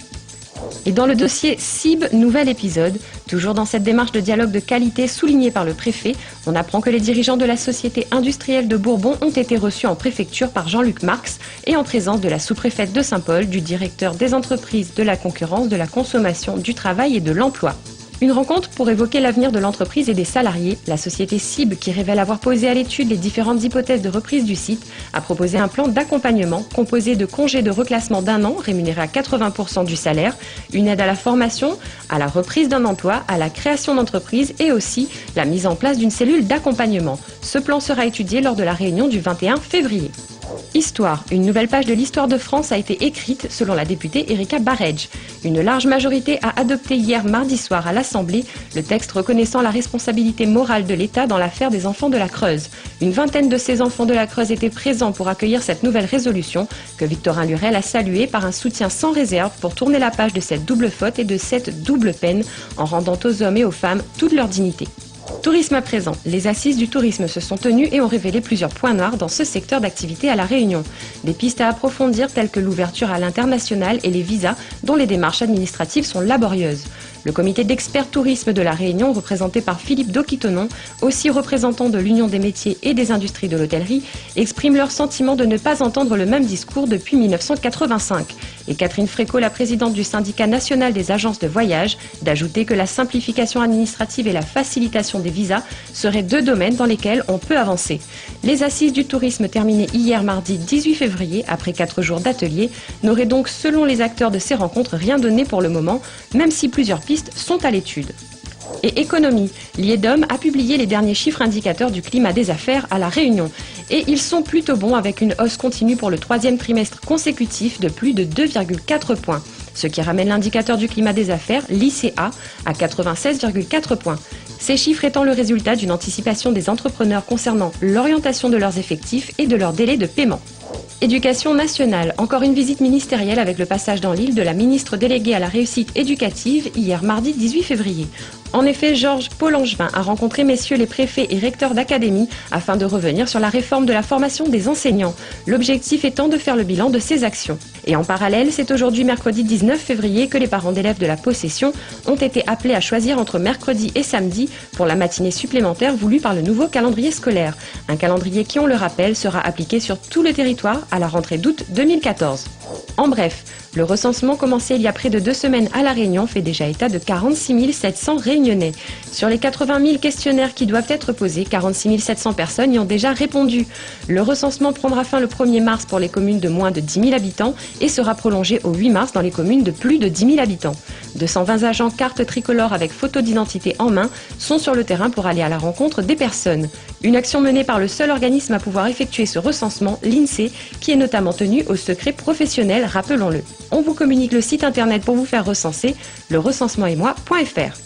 Et dans le dossier CIB, nouvel épisode, toujours dans cette démarche de dialogue de qualité soulignée par le préfet, on apprend que les dirigeants de la société industrielle de Bourbon ont été reçus en préfecture par Jean-Luc Marx et en présence de la sous-préfète de Saint-Paul, du directeur des entreprises, de la concurrence, de la consommation, du travail et de l'emploi. Une rencontre pour évoquer l'avenir de l'entreprise et des salariés. La société CIB, qui révèle avoir posé à l'étude les différentes hypothèses de reprise du site, a proposé un plan d'accompagnement composé de congés de reclassement d'1 an rémunérés à 80% du salaire, une aide à la formation, à la reprise d'un emploi, à la création d'entreprise et aussi la mise en place d'une cellule d'accompagnement. Ce plan sera étudié lors de la réunion du 21 février. Histoire. Une nouvelle page de l'histoire de France a été écrite selon la députée Erika Barej. Une large majorité a adopté hier mardi soir à l'Assemblée le texte reconnaissant la responsabilité morale de l'État dans l'affaire des enfants de la Creuse. Une vingtaine de ces enfants de la Creuse étaient présents pour accueillir cette nouvelle résolution que Victorin Lurel a saluée par un soutien sans réserve pour tourner la page de cette double faute et de cette double peine en rendant aux hommes et aux femmes toute leur dignité. Tourisme à présent. Les assises du tourisme se sont tenues et ont révélé plusieurs points noirs dans ce secteur d'activité à La Réunion. Des pistes à approfondir telles que l'ouverture à l'international et les visas dont les démarches administratives sont laborieuses. Le comité d'experts tourisme de La Réunion, représenté par Philippe Doquitonon, aussi représentant de l'Union des métiers et des industries de l'hôtellerie, exprime leur sentiment de ne pas entendre le même discours depuis 1985. Et Catherine Fréco, la présidente du syndicat national des agences de voyage, d'ajouter que la simplification administrative et la facilitation des visas seraient deux domaines dans lesquels on peut avancer. Les assises du tourisme terminées hier mardi 18 février, après 4 jours d'atelier, n'auraient donc, selon les acteurs de ces rencontres, rien donné pour le moment, même si plusieurs pistes sont à l'étude. Et économie, l'IEDOM a publié les derniers chiffres indicateurs du climat des affaires à La Réunion. Et ils sont plutôt bons avec une hausse continue pour le 3e trimestre consécutif de plus de 2,4 points. Ce qui ramène l'indicateur du climat des affaires, l'ICA, à 96,4 points. Ces chiffres étant le résultat d'une anticipation des entrepreneurs concernant l'orientation de leurs effectifs et de leur délai de paiement. Éducation nationale, encore une visite ministérielle avec le passage dans l'île de la ministre déléguée à la réussite éducative hier mardi 18 février. En effet, Georges Paul-Angevin a rencontré messieurs les préfets et recteurs d'académie afin de revenir sur la réforme de la formation des enseignants, l'objectif étant de faire le bilan de ces actions. Et en parallèle, c'est aujourd'hui mercredi 19 février que les parents d'élèves de la possession ont été appelés à choisir entre mercredi et samedi pour la matinée supplémentaire voulue par le nouveau calendrier scolaire. Un calendrier qui, on le rappelle, sera appliqué sur tout le territoire à la rentrée d'août 2014. En bref, le recensement commencé il y a près de 2 semaines à La Réunion fait déjà état de 46 700 Réunionnais. Sur les 80 000 questionnaires qui doivent être posés, 46 700 personnes y ont déjà répondu. Le recensement prendra fin le 1er mars pour les communes de moins de 10 000 habitants et sera prolongé au 8 mars dans les communes de plus de 10 000 habitants. 220 agents cartes tricolores avec photo d'identité en main sont sur le terrain pour aller à la rencontre des personnes. Une action menée par le seul organisme à pouvoir effectuer ce recensement, l'INSEE, qui est notamment tenu au secret professionnel, rappelons-le. On vous communique le site internet pour vous faire recenser, lerecensementetmoi.fr.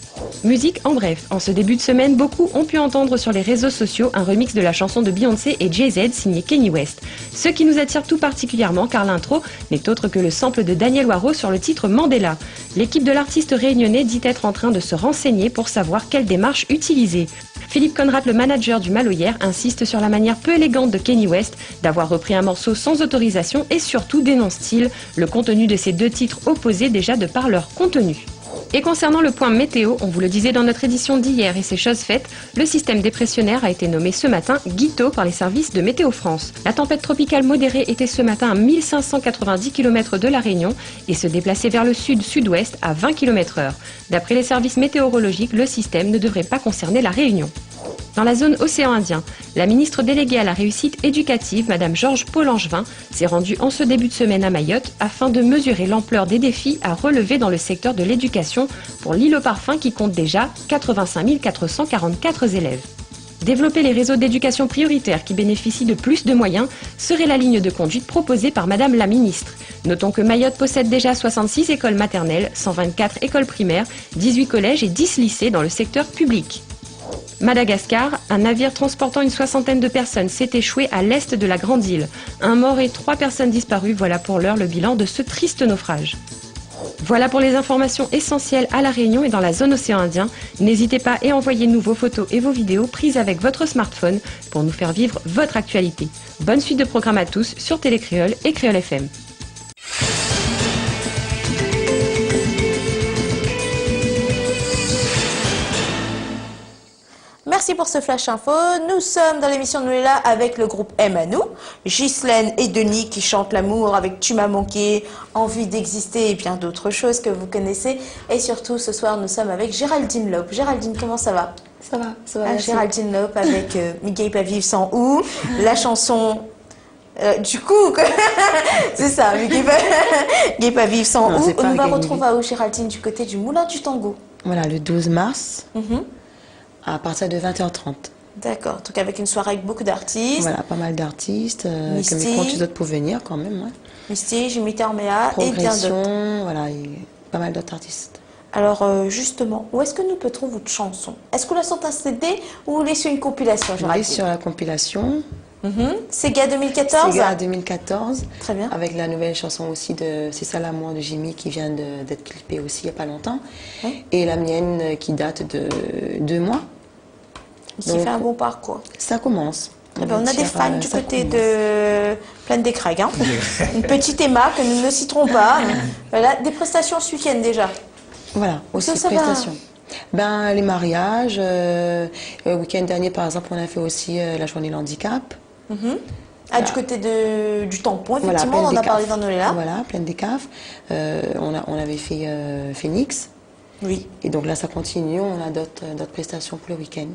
Musique en bref. En ce début de semaine, beaucoup ont pu entendre sur les réseaux sociaux un remix de la chanson de Beyoncé et Jay-Z signé Kanye West. Ce qui nous attire tout particulièrement car l'intro n'est autre que le sample de Daniel Waro sur le titre Mandela. L'équipe de l'artiste réunionnais dit être en train de se renseigner pour savoir quelle démarche utiliser. Philippe Conrad, le manager du Maloyère, insiste sur la manière peu élégante de Kanye West d'avoir repris un morceau sans autorisation et surtout dénonce-t-il le contenu de ces deux titres opposés déjà de par leur contenu. Et concernant le point météo, on vous le disait dans notre édition d'hier et c'est chose faite, le système dépressionnaire a été nommé ce matin Guito par les services de Météo France. La tempête tropicale modérée était ce matin à 1590 km de La Réunion et se déplaçait vers le sud-sud-ouest à 20 km/h. D'après les services météorologiques, le système ne devrait pas concerner La Réunion. Dans la zone océan Indien, la ministre déléguée à la réussite éducative, Madame Georges Paul-Angevin, s'est rendue en ce début de semaine à Mayotte afin de mesurer l'ampleur des défis à relever dans le secteur de l'éducation pour l'île au parfum qui compte déjà 85 444 élèves. Développer les réseaux d'éducation prioritaires qui bénéficient de plus de moyens serait la ligne de conduite proposée par Madame la ministre. Notons que Mayotte possède déjà 66 écoles maternelles, 124 écoles primaires, 18 collèges et 10 lycées dans le secteur public. Madagascar, un navire transportant une 60aine de personnes s'est échoué à l'est de la Grande Île. Un mort et 3 personnes disparues, voilà pour l'heure le bilan de ce triste naufrage. Voilà pour les informations essentielles à La Réunion et dans la zone océan Indien. N'hésitez pas et envoyez-nous vos photos et vos vidéos prises avec votre smartphone pour nous faire vivre votre actualité. Bonne suite de programmes à tous sur Télécréole et Créole FM. Merci pour ce flash info. Nous sommes dans l'émission de Noëlla avec le groupe Emmanou, Ghislaine et Denis qui chantent l'amour avec Tu m'as manqué, Envie d'exister et bien d'autres choses que vous connaissez. Et surtout, ce soir, nous sommes avec Géraldine Lope. Géraldine, comment ça va? Ça va. Merci. Géraldine Lope avec Miguel pas vivre sans ou, la chanson... du coup, c'est ça, Gay pas vivre sans Non, ou. c'est pas On va Gay retrouver à où, Géraldine, du côté du Moulin du Tango. Voilà, le 12 mars, à partir de 20h30. D'accord, donc avec une soirée avec beaucoup d'artistes. Voilà, pas mal d'artistes, Misty. comme ils comptent les autres pour venir quand même. Ouais. Misty, Jimmy Tarméa et bien d'autres. Progression, voilà, et pas mal d'autres artistes. Alors justement, où est-ce que nous peut trouver votre chanson? Est-ce que vous la sortez un CD ou vous laissez une compilation, On est Géraldine? sur la compilation. Sega 2014. Sega 2014. Très bien. Avec la nouvelle chanson aussi de C'est ça l'amour de Jimmy qui vient d'être clippée aussi il n'y a pas longtemps. Oui. Et la mienne qui date de 2 mois. Qui Donc, fait un bon parcours. Ça commence. Très bien, on a des dire, fans du ça côté commence. de Plaine des Craig. Hein. Une petite Emma que nous ne citerons pas. Voilà, des prestations ce week-end déjà. Voilà, aussi Ça va. prestations. Ben, les mariages. Le week-end dernier, par exemple, on a fait aussi la journée de l'handicap. Ah, du côté du tampon, Voilà, effectivement, on en Plaine a des parlé Caves. dans Noëlla. Voilà, pleine des caves. On avait fait Phoenix. Oui. Et donc là, ça continue. On a d'autres prestations pour le week-end.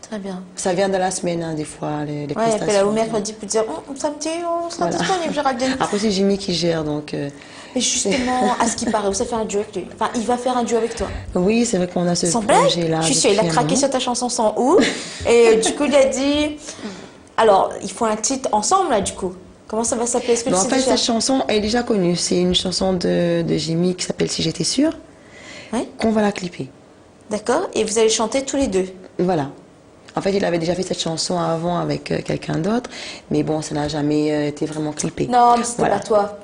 Très bien. Ça vient dans la semaine, hein, des fois, les Ouais, et prestations. puis là, au mercredi, peut dire, samedi, on sera Voilà. disponible, Géraldine. Après, c'est Jimmy qui gère, donc... Mais justement, à ce qui paraît, vous allez faire un duo avec lui. Enfin, il va faire un duo avec toi. Oui, c'est vrai qu'on a ce Sans blague, projet-là. je suis sûre, il a depuis un craqué moment. sur ta chanson sans ou. Et du coup, il a dit, alors, il faut un titre ensemble, là, du coup. Comment ça va s'appeler? Est-ce que Mais tu en sais fait, déjà? cette chanson, elle est déjà connue. C'est une chanson de Jimmy qui s'appelle Si j'étais sûre, qu'on va la clipper. D'accord. Et vous allez chanter tous les deux. Voilà. En fait, il avait déjà fait cette chanson avant avec quelqu'un d'autre, mais bon, ça n'a jamais été vraiment clippé. Non, mais c'était Voilà. pas toi.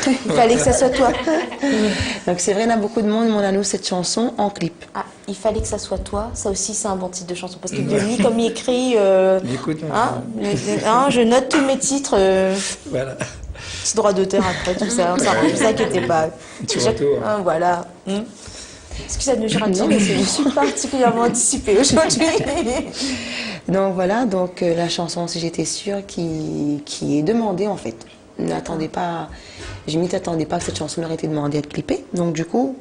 Il fallait que ça soit toi. Donc c'est vrai, il y a beaucoup de monde qui demande à nous cette chanson en clip. Ah, il fallait que ça soit toi. Ça aussi, c'est un bon titre de chanson. Parce que Denis, comme il écrit, Écoute, je note tous mes titres. Voilà. Petit droit d'auteur après, tout ça. Ne vous inquiétez pas. Petit retour. Voilà. Excusez-moi, Géraldine, mais je suis particulièrement anticipée aujourd'hui. Donc voilà, donc la chanson Si j'étais sûre qui est demandée en fait. N'attendez pas, je m'y attendais pas que cette chanson aurait été demandée à être clippée. Donc du coup,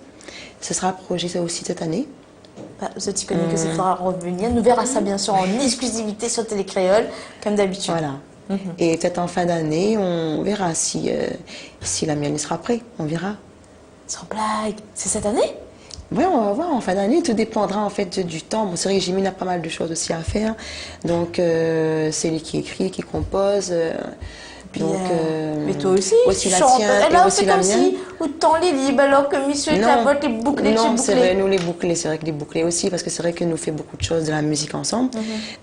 ce sera un projet ça aussi cette année. Bah, vous êtes connu que ça fera revenir. Nous verrons ça bien sûr en exclusivité sur Télé Créole, comme d'habitude. Voilà. Et peut-être en fin d'année, on verra si la mienne sera prête. On verra. Sans blague, c'est cette année? Oui, on va voir en fin d'année. Tout dépendra en fait du temps. Bon, c'est vrai que Jimmy a pas mal de choses aussi à faire. Donc c'est lui qui écrit, qui compose. Donc, mais toi aussi, aussi tu la chantes. tienne Et là, et c'est aussi la comme mienne. si au temps les libre, alors que monsieur la boîte est bouclée, non, chez c'est bouclé. vrai, nous les bouclés, c'est vrai que les bouclés aussi, parce que c'est vrai que nous fait beaucoup de choses de la musique ensemble.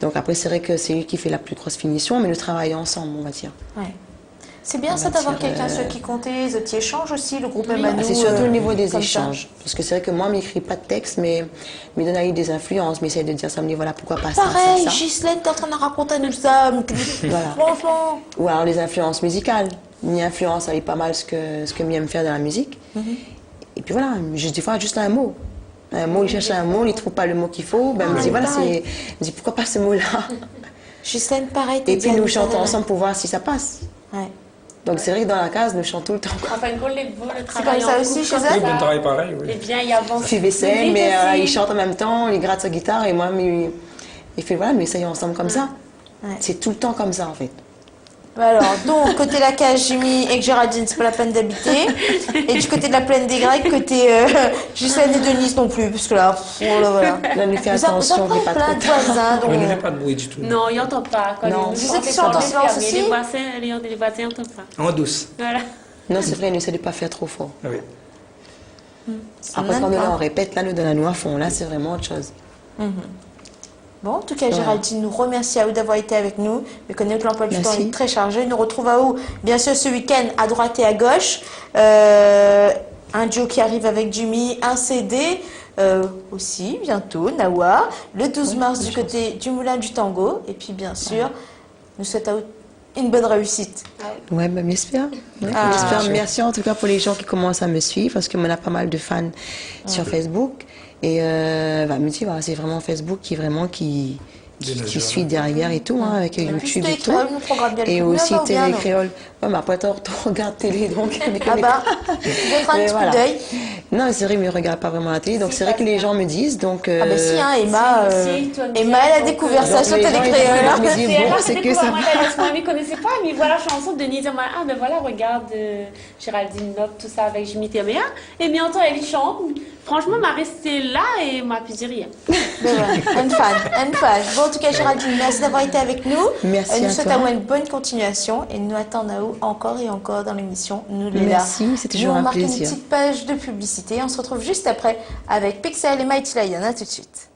Donc après, c'est vrai que c'est lui qui fait la plus grosse finition, mais nous travaillons ensemble, on va dire. Ouais. C'est bien On ça va d'avoir dire, quelqu'un sur qui compter, les autres qui échangent aussi, le groupe Emmanou. C'est surtout au niveau des comme ça. échanges. Parce que c'est vrai que moi, je n'écris pas de texte, mais je me donne des influences, mais essaye de dire ça, me dit voilà pourquoi pas Pareil, ça. Ghislaine, t'es en train de raconter nous ça. Voilà. Franchement. Ou alors les influences musicales. Une influence, elle est pas mal ce que m'aime faire dans la musique. Et puis voilà, des fois, juste un mot. Un mot, il cherche un mot, il ne trouve pas le mot qu'il faut. Ben, il me dit voilà, il me dit pourquoi pas ce mot-là. Ghislaine, pareil. Et puis nous chantons ensemble pour voir si ça passe. Ouais. Donc c'est vrai que dans la case, nous chantons tout le temps. Enfin, le C'est travail comme ça en aussi couple chez comme elle? Oui, on travaille pareil, oui. Eh bien, il avance. Puis vaisselle, Vite mais aussi. il chante en même temps, il gratte sa guitare et moi, il fait voilà, nous essayons ensemble comme ça. Ouais. C'est tout le temps comme ça en fait. Alors, donc, côté la cage, Jimmy et Géraldine, c'est pas la peine d'habiter. Et du côté de la plaine des Grecs, côté Ghislaine et Denise non plus, parce que là, oh là, voilà. Là, nous fait Vous attention, avez qu'il n'y ait pas plein trop de voisins, On ne donc... fait pas de bruit du tout. Non, il n'entend pas. Quand Non. les Vous êtes sur le silence aussi? Les voisins n'entendent pas. En douce. Voilà. Non, c'est vrai, nous essaie de ne pas faire trop fort. Oui. Après, quand nous là, on répète, là, nous donnons à fond. Là, c'est vraiment autre chose. Bon, en tout cas, Géraldine nous remercie à vous d'avoir été avec nous. Mais connaît que l'emploi du temps Merci. est très chargé. Nous retrouve à vous, bien sûr, ce week-end, à droite et à gauche. Un duo qui arrive avec Jimmy, un CD aussi, bientôt, Nawa. Le 12 mars du côté du Moulin du Tango. Et puis, bien sûr, nous souhaitons à vous une bonne réussite. Ouais, ben, j'espère. Ouais, Ah. j'espère. Merci en tout cas pour les gens qui commencent à me suivre, parce qu'on a pas mal de fans sur Facebook. Et elle me dit, voilà, c'est vraiment Facebook qui suit derrière et tout, hein, avec YouTube et tout. Et aussi Télé Créole. Ouais, mais après, tu regardes télé, donc. Ah bah, je un petit coup d'œil. Non, c'est vrai, mais je ne regarde pas vraiment la télé, donc c'est vrai que les gens me disent. Donc, ah bah si, hein, Emma, Emma, elle a découvert ça sur Télé Créole. C'est que ça. Moi, je ne connaissais pas, mais voilà, chanson de Denise. Ah ben voilà, regarde Géraldine Lop, tout ça avec Jimmy Théméa. Et bientôt, elle y chante. Franchement, m'a resté là et m'a pu dire rien. Un fan. Bon, en tout cas, Géraldine, merci d'avoir été avec nous. Merci nous à souhaitons toi. une bonne continuation et nous attendons encore et encore dans l'émission. Nous les là. Merci, c'est toujours un plaisir. On marque une petite page de publicité. On se retrouve juste après avec Pixel et Mighty Lion. À tout de suite.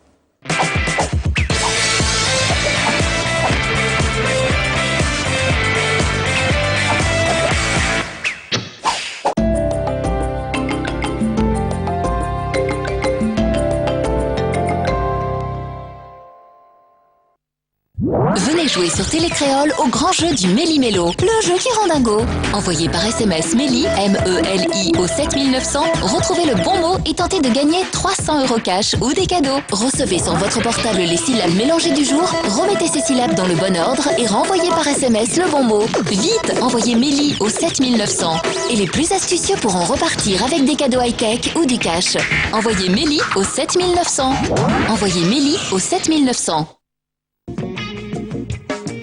Venez jouer sur Télécréole au grand jeu du Méli-Mélo, le jeu qui rend dingo. Envoyez par SMS Méli, M-E-L-I au 7900, retrouvez le bon mot et tentez de gagner 300 € cash ou des cadeaux. Recevez sur votre portable les syllabes mélangées du jour, remettez ces syllabes dans le bon ordre et renvoyez par SMS le bon mot. Vite, envoyez Méli au 7900. Et les plus astucieux pourront repartir avec des cadeaux high-tech ou du cash. Envoyez Méli au 7900. Envoyez Méli au 7900.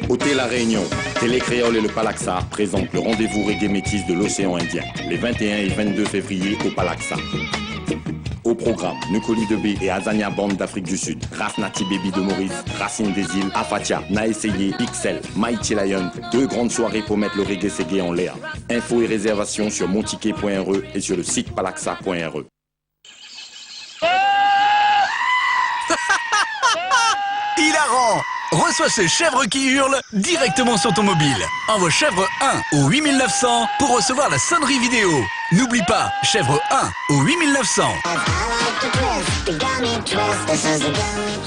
Hôtel La Réunion, Télé Créole et le Palaxa présentent le rendez-vous reggae métis de l'océan Indien, les 21 et 22 février au Palaxa. Au programme, Nukoli de B et Azania Band d'Afrique du Sud, Ras Nati Baby de Maurice, Racine des Îles, Afatia, Naesseye, Pixel, Mighty Lion, 2 grandes soirées pour mettre le reggae ségué en l'air. Infos et réservations sur montiquet.re et sur le site palaxa.re. Hilarant! Reçois ce chèvre qui hurle directement sur ton mobile. Envoie chèvre 1 au 8900 pour recevoir la sonnerie vidéo. N'oublie pas, chèvre 1 au 8900.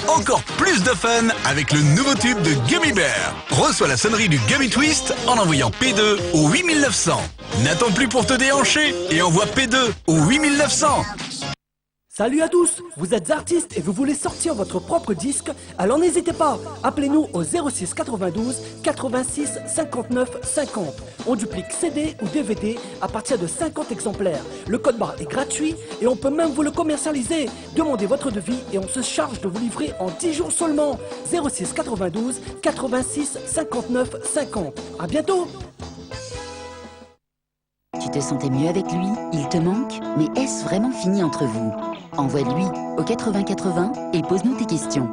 Encore plus de fun avec le nouveau tube de Gummy Bear. Reçois la sonnerie du Gummy Twist en envoyant P2 au 8900. N'attends plus pour te déhancher et envoie P2 au 8900. Salut à tous, vous êtes artistes et vous voulez sortir votre propre disque, alors n'hésitez pas, appelez-nous au 06 92 86 59 50. On duplique CD ou DVD à partir de 50 exemplaires. Le code barre est gratuit et on peut même vous le commercialiser. Demandez votre devis et on se charge de vous livrer en 10 jours seulement. 06 92 86 59 50. À bientôt. Tu te sentais mieux avec lui? Il te manque? Mais est-ce vraiment fini entre vous? Envoie-lui au 8080 et pose-nous tes questions.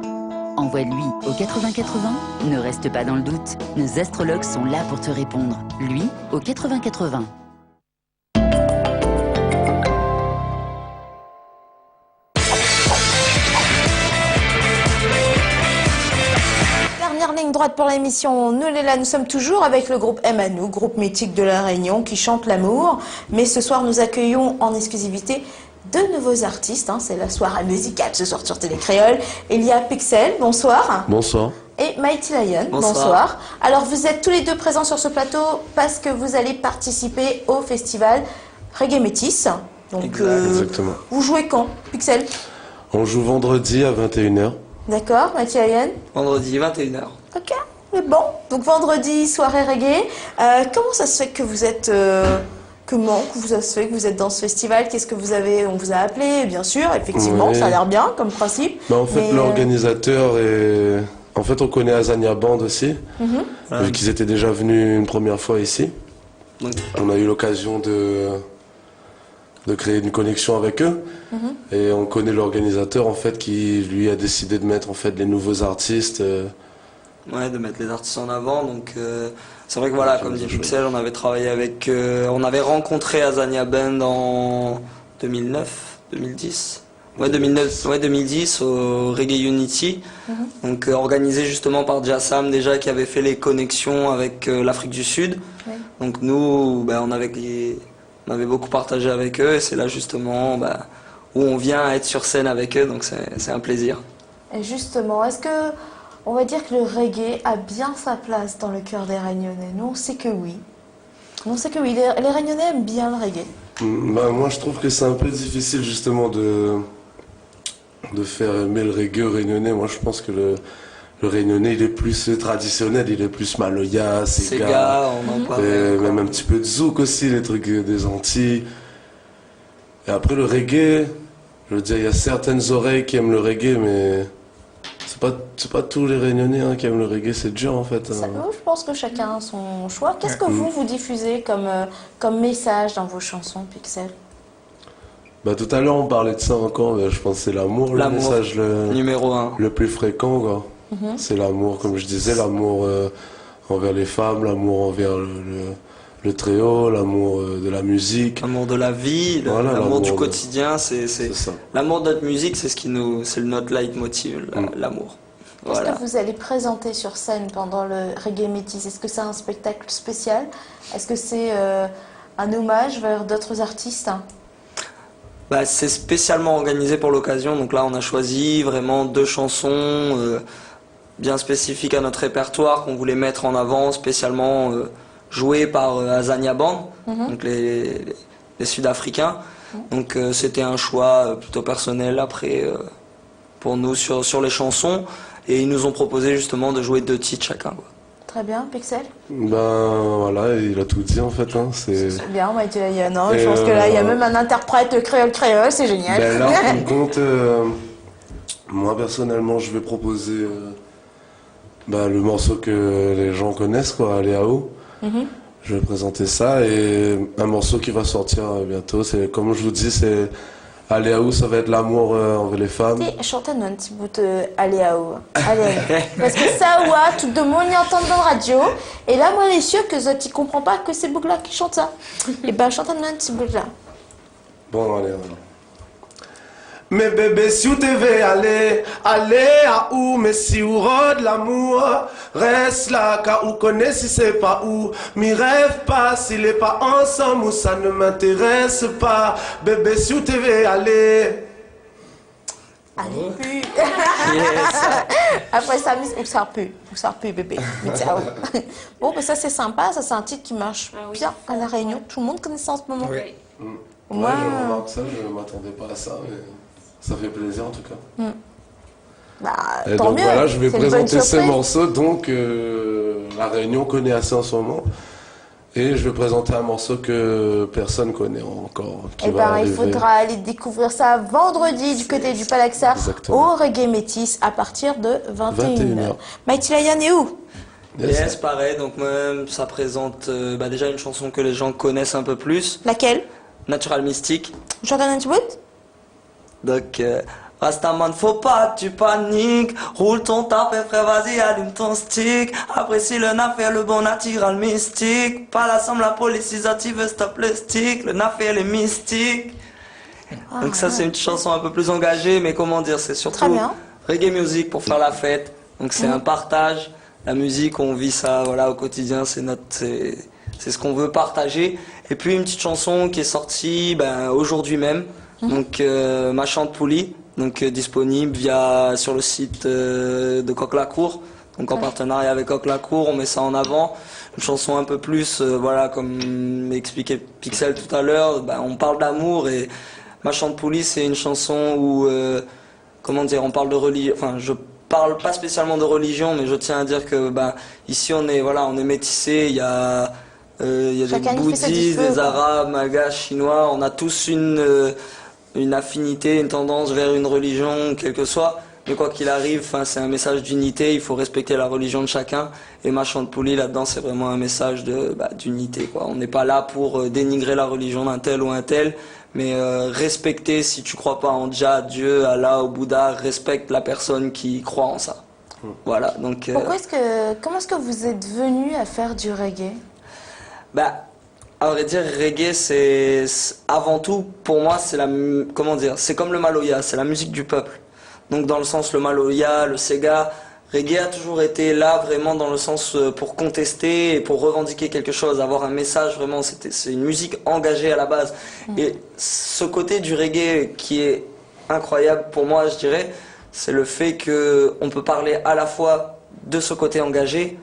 Envoie-lui au 8080, ne reste pas dans le doute. Nos astrologues sont là pour te répondre. Lui, au 8080. Dernière ligne droite pour l'émission, nous les là, nous sommes toujours avec le groupe Emmanou, groupe mythique de La Réunion qui chante l'amour. Mais ce soir, nous accueillons en exclusivité 2 nouveaux artistes. C'est la soirée musicale ce soir sur Télé Créole. Il y a Pixel, bonsoir. Bonsoir. Et Mighty Lion, bonsoir. Alors vous êtes tous les deux présents sur ce plateau parce que vous allez participer au festival Reggae Métis. Donc, Exactement. Vous jouez quand, Pixel? On joue vendredi à 21h. D'accord, Mighty Lion? Vendredi 21h. Ok, mais bon. Donc vendredi, soirée reggae. Comment ça se fait que vous êtes... Comment ça se fait que vous êtes dans ce festival? Qu'est-ce que vous avez? On vous a appelé, bien sûr, effectivement, Oui. ça a l'air bien comme principe. Bah, en fait, l'organisateur est... En fait, on connaît Azania Band aussi, vu qu'ils étaient déjà venus une première fois ici. On a eu l'occasion de créer une connexion avec eux. Et on connaît l'organisateur, en fait, qui lui a décidé de mettre en fait les nouveaux artistes. Ouais, de mettre les artistes en avant. Donc c'est vrai que voilà, comme dit Pixel, on avait travaillé avec, on avait rencontré Azania Band en 2009, 2010. Ouais, 2009, ouais, 2010 au Reggae Unity. Donc organisé justement par Jassam déjà qui avait fait les connexions avec l'Afrique du Sud. Donc nous, on avait beaucoup partagé avec eux et c'est là justement où on vient être sur scène avec eux. Donc c'est un plaisir. Et justement, est-ce que on va dire que le reggae a bien sa place dans le cœur des Réunionnais? Nous, on sait que oui. On sait que oui. Les Réunionnais aiment bien le reggae. Moi, je trouve que c'est un peu difficile justement de de faire aimer le reggae aux Réunionnais. Moi, je pense que le Réunionnais, il est plus traditionnel, il est plus Maloya, Sega, on en parlait. même un petit peu de zouk aussi, les trucs des Antilles. Et après, le reggae, je veux dire, il y a certaines oreilles qui aiment le reggae, mais c'est pas tous les Réunionnais qui aiment le reggae, c'est dur en fait. Je pense que chacun a son choix. Qu'est-ce que vous diffusez comme message dans vos chansons, Pixel? Tout à l'heure, on parlait de ça encore, je pense que c'est l'amour, le message numéro 1. Le plus fréquent, quoi. C'est l'amour, comme je disais, l'amour envers les femmes, l'amour envers le très haut, l'amour de la musique. L'amour de la vie, l'amour du quotidien, c'est l'amour de notre musique, c'est notre leitmotiv, l'amour. Qu'est-ce que vous allez présenter sur scène pendant le Reggae Métis? Est-ce que c'est un spectacle spécial? Est-ce que c'est un hommage vers d'autres artistes? C'est spécialement organisé pour l'occasion, donc là on a choisi vraiment 2 chansons bien spécifiques à notre répertoire qu'on voulait mettre en avant, spécialement jouées par Azania Band, donc les Sud-Africains. Donc c'était un choix plutôt personnel après pour nous sur les chansons, et ils nous ont proposé justement de jouer 2 titres chacun. Très bien, Pixel. Voilà, il a tout dit en fait. C'est bien, je pense que là, il y a même un interprète créole, c'est génial. Là, en compte, moi personnellement, je vais proposer le morceau que les gens connaissent, quoi, Aléaou. Je vais présenter ça, et un morceau qui va sortir bientôt, c'est comme je vous dis, c'est Aléaou, ça va être l'amour envers les femmes. Chantez-nous un petit bout de Aléaou. Allez. Parce que ça, tout le monde y entend dans la radio. Et là, moi, je suis sûre que Zoti ne comprend pas que c'est Bougla qui chante ça. Et chantez-nous un petit bout là. Bon, allez. Mais bébé, si vous devez aller à où? Mais si vous rôde l'amour, reste là, car vous connaissez si c'est pas où. M'y rêve pas, s'il est pas ensemble, ou ça ne m'intéresse pas. Bébé, si vous devez aller. Allez, plus. Après ça, ou ça peut, bébé. Bon, ça c'est sympa, ça c'est un titre qui marche bien à La Réunion. Tout le monde connaît ça en ce moment. Oui. Moi, je remarque ça, je ne m'attendais pas à ça, mais ça fait plaisir en tout cas. Et tant donc mieux, voilà, je vais c'est une bonne présenter ces surprise. morceaux, donc La Réunion connaît assez en ce moment. Et je vais présenter un morceau que personne connaît encore. Il faudra aller découvrir ça vendredi du côté du Palaxa au Reggae Métis à partir de 21h. Mighty Lion est où? Yes, pareil, donc moi ça présente déjà une chanson que les gens connaissent un peu plus. Laquelle? Natural Mystique. Jordan Antwood. Donc Rastaman, faut pas que tu paniques. Roule ton tapet, frère, vas-y, allume ton stick. Apprécie le nafé, le bon natural mystique. Pas la somme, la police, ils veulent stop le stick. Le nafé, les mystiques. Donc ça, c'est une chanson un peu plus engagée, mais comment dire, c'est surtout reggae music pour faire la fête. Donc c'est un partage. La musique, on vit ça, voilà, au quotidien, c'est ce qu'on veut partager. Et puis une petite chanson qui est sortie aujourd'hui même. Donc Ma Chante Pouli, donc disponible sur le site de Coq-la-Cour, donc en partenariat avec Coq-la-Cour, on met ça en avant. Une chanson un peu plus, comme expliquait Pixel tout à l'heure, on parle d'amour, et Ma Chante Pouli, c'est une chanson où, on parle de religion, je parle pas spécialement de religion, mais je tiens à dire que ici on est métissés, il y a des bouddhistes, des arabes, malgaches, chinois, on a tous une affinité, une tendance vers une religion, quelle que soit. Mais quoi qu'il arrive, c'est un message d'unité, il faut respecter la religion de chacun. Et Ma Chante Pouli, là-dedans, c'est vraiment un message d'unité, quoi. On n'est pas là pour dénigrer la religion d'un tel ou un tel, mais respecter, si tu crois pas en Jah, Dieu, Allah ou Bouddha, respecte la personne qui croit en ça. Voilà, donc... Comment est-ce que vous êtes venu à faire du reggae? À vrai dire, reggae, c'est avant tout, pour moi, c'est c'est comme le Maloya, c'est la musique du peuple. Donc dans le sens, le Maloya, le Sega, reggae a toujours été là vraiment dans le sens pour contester et pour revendiquer quelque chose, avoir un message vraiment, c'est une musique engagée à la base. Et ce côté du reggae qui est incroyable pour moi, je dirais, c'est le fait qu'on peut parler à la fois de ce côté engagé,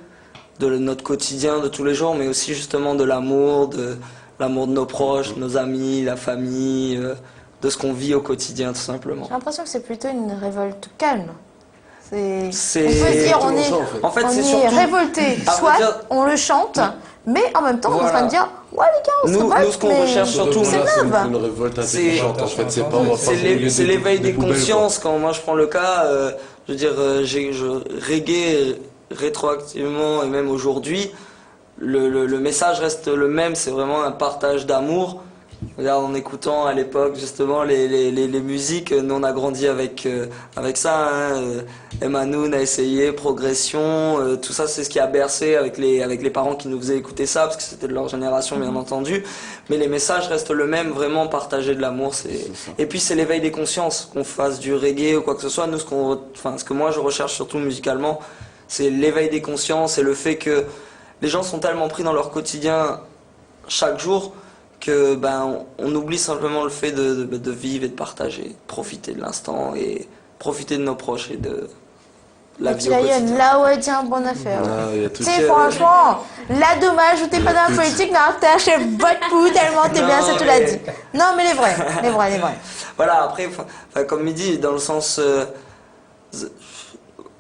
de notre quotidien de tous les jours, mais aussi justement de l'amour de nos proches, nos amis, la famille, de ce qu'on vit au quotidien, tout simplement. J'ai l'impression que c'est plutôt une révolte calme. On peut C'est dire on c'est est surtout- révolté, à soit vrai dire- on le chante, mais en même temps on est en train de dire ouais les gars on se révolte, nous, ce qu'on mais recherche surtout, c'est C'est neuf. une révolte intelligente en fait, c'est pas on va pas c'est l'éveil des poubelles, consciences. Quand moi je prends le cas, je veux dire, reggae rétroactivement et même aujourd'hui, le message reste le même, c'est vraiment un partage d'amour. Regarde, en écoutant à l'époque justement les musiques, nous on a grandi avec ça. Emanoun a essayé, Progression, tout ça c'est ce qui a bercé avec les parents qui nous faisaient écouter ça, parce que c'était de leur génération bien entendu. Mais les messages restent le même, vraiment partager de l'amour. Et puis c'est l'éveil des consciences, qu'on fasse du reggae ou quoi que ce soit. Nous, ce que moi je recherche surtout musicalement, c'est l'éveil des consciences et le fait que les gens sont tellement pris dans leur quotidien chaque jour que on oublie simplement le fait de vivre et de partager, de profiter de l'instant et profiter de nos proches et de la vie au quotidien. Là ouais tiens bonne affaire. il y a tout Tu sais franchement, là dommage où t'es pas dans la politique, non t'as acheté votre pou tellement t'es bien, ça tu l'as dit. Non mais les vrais. Voilà, après, comme il dit, dans le sens,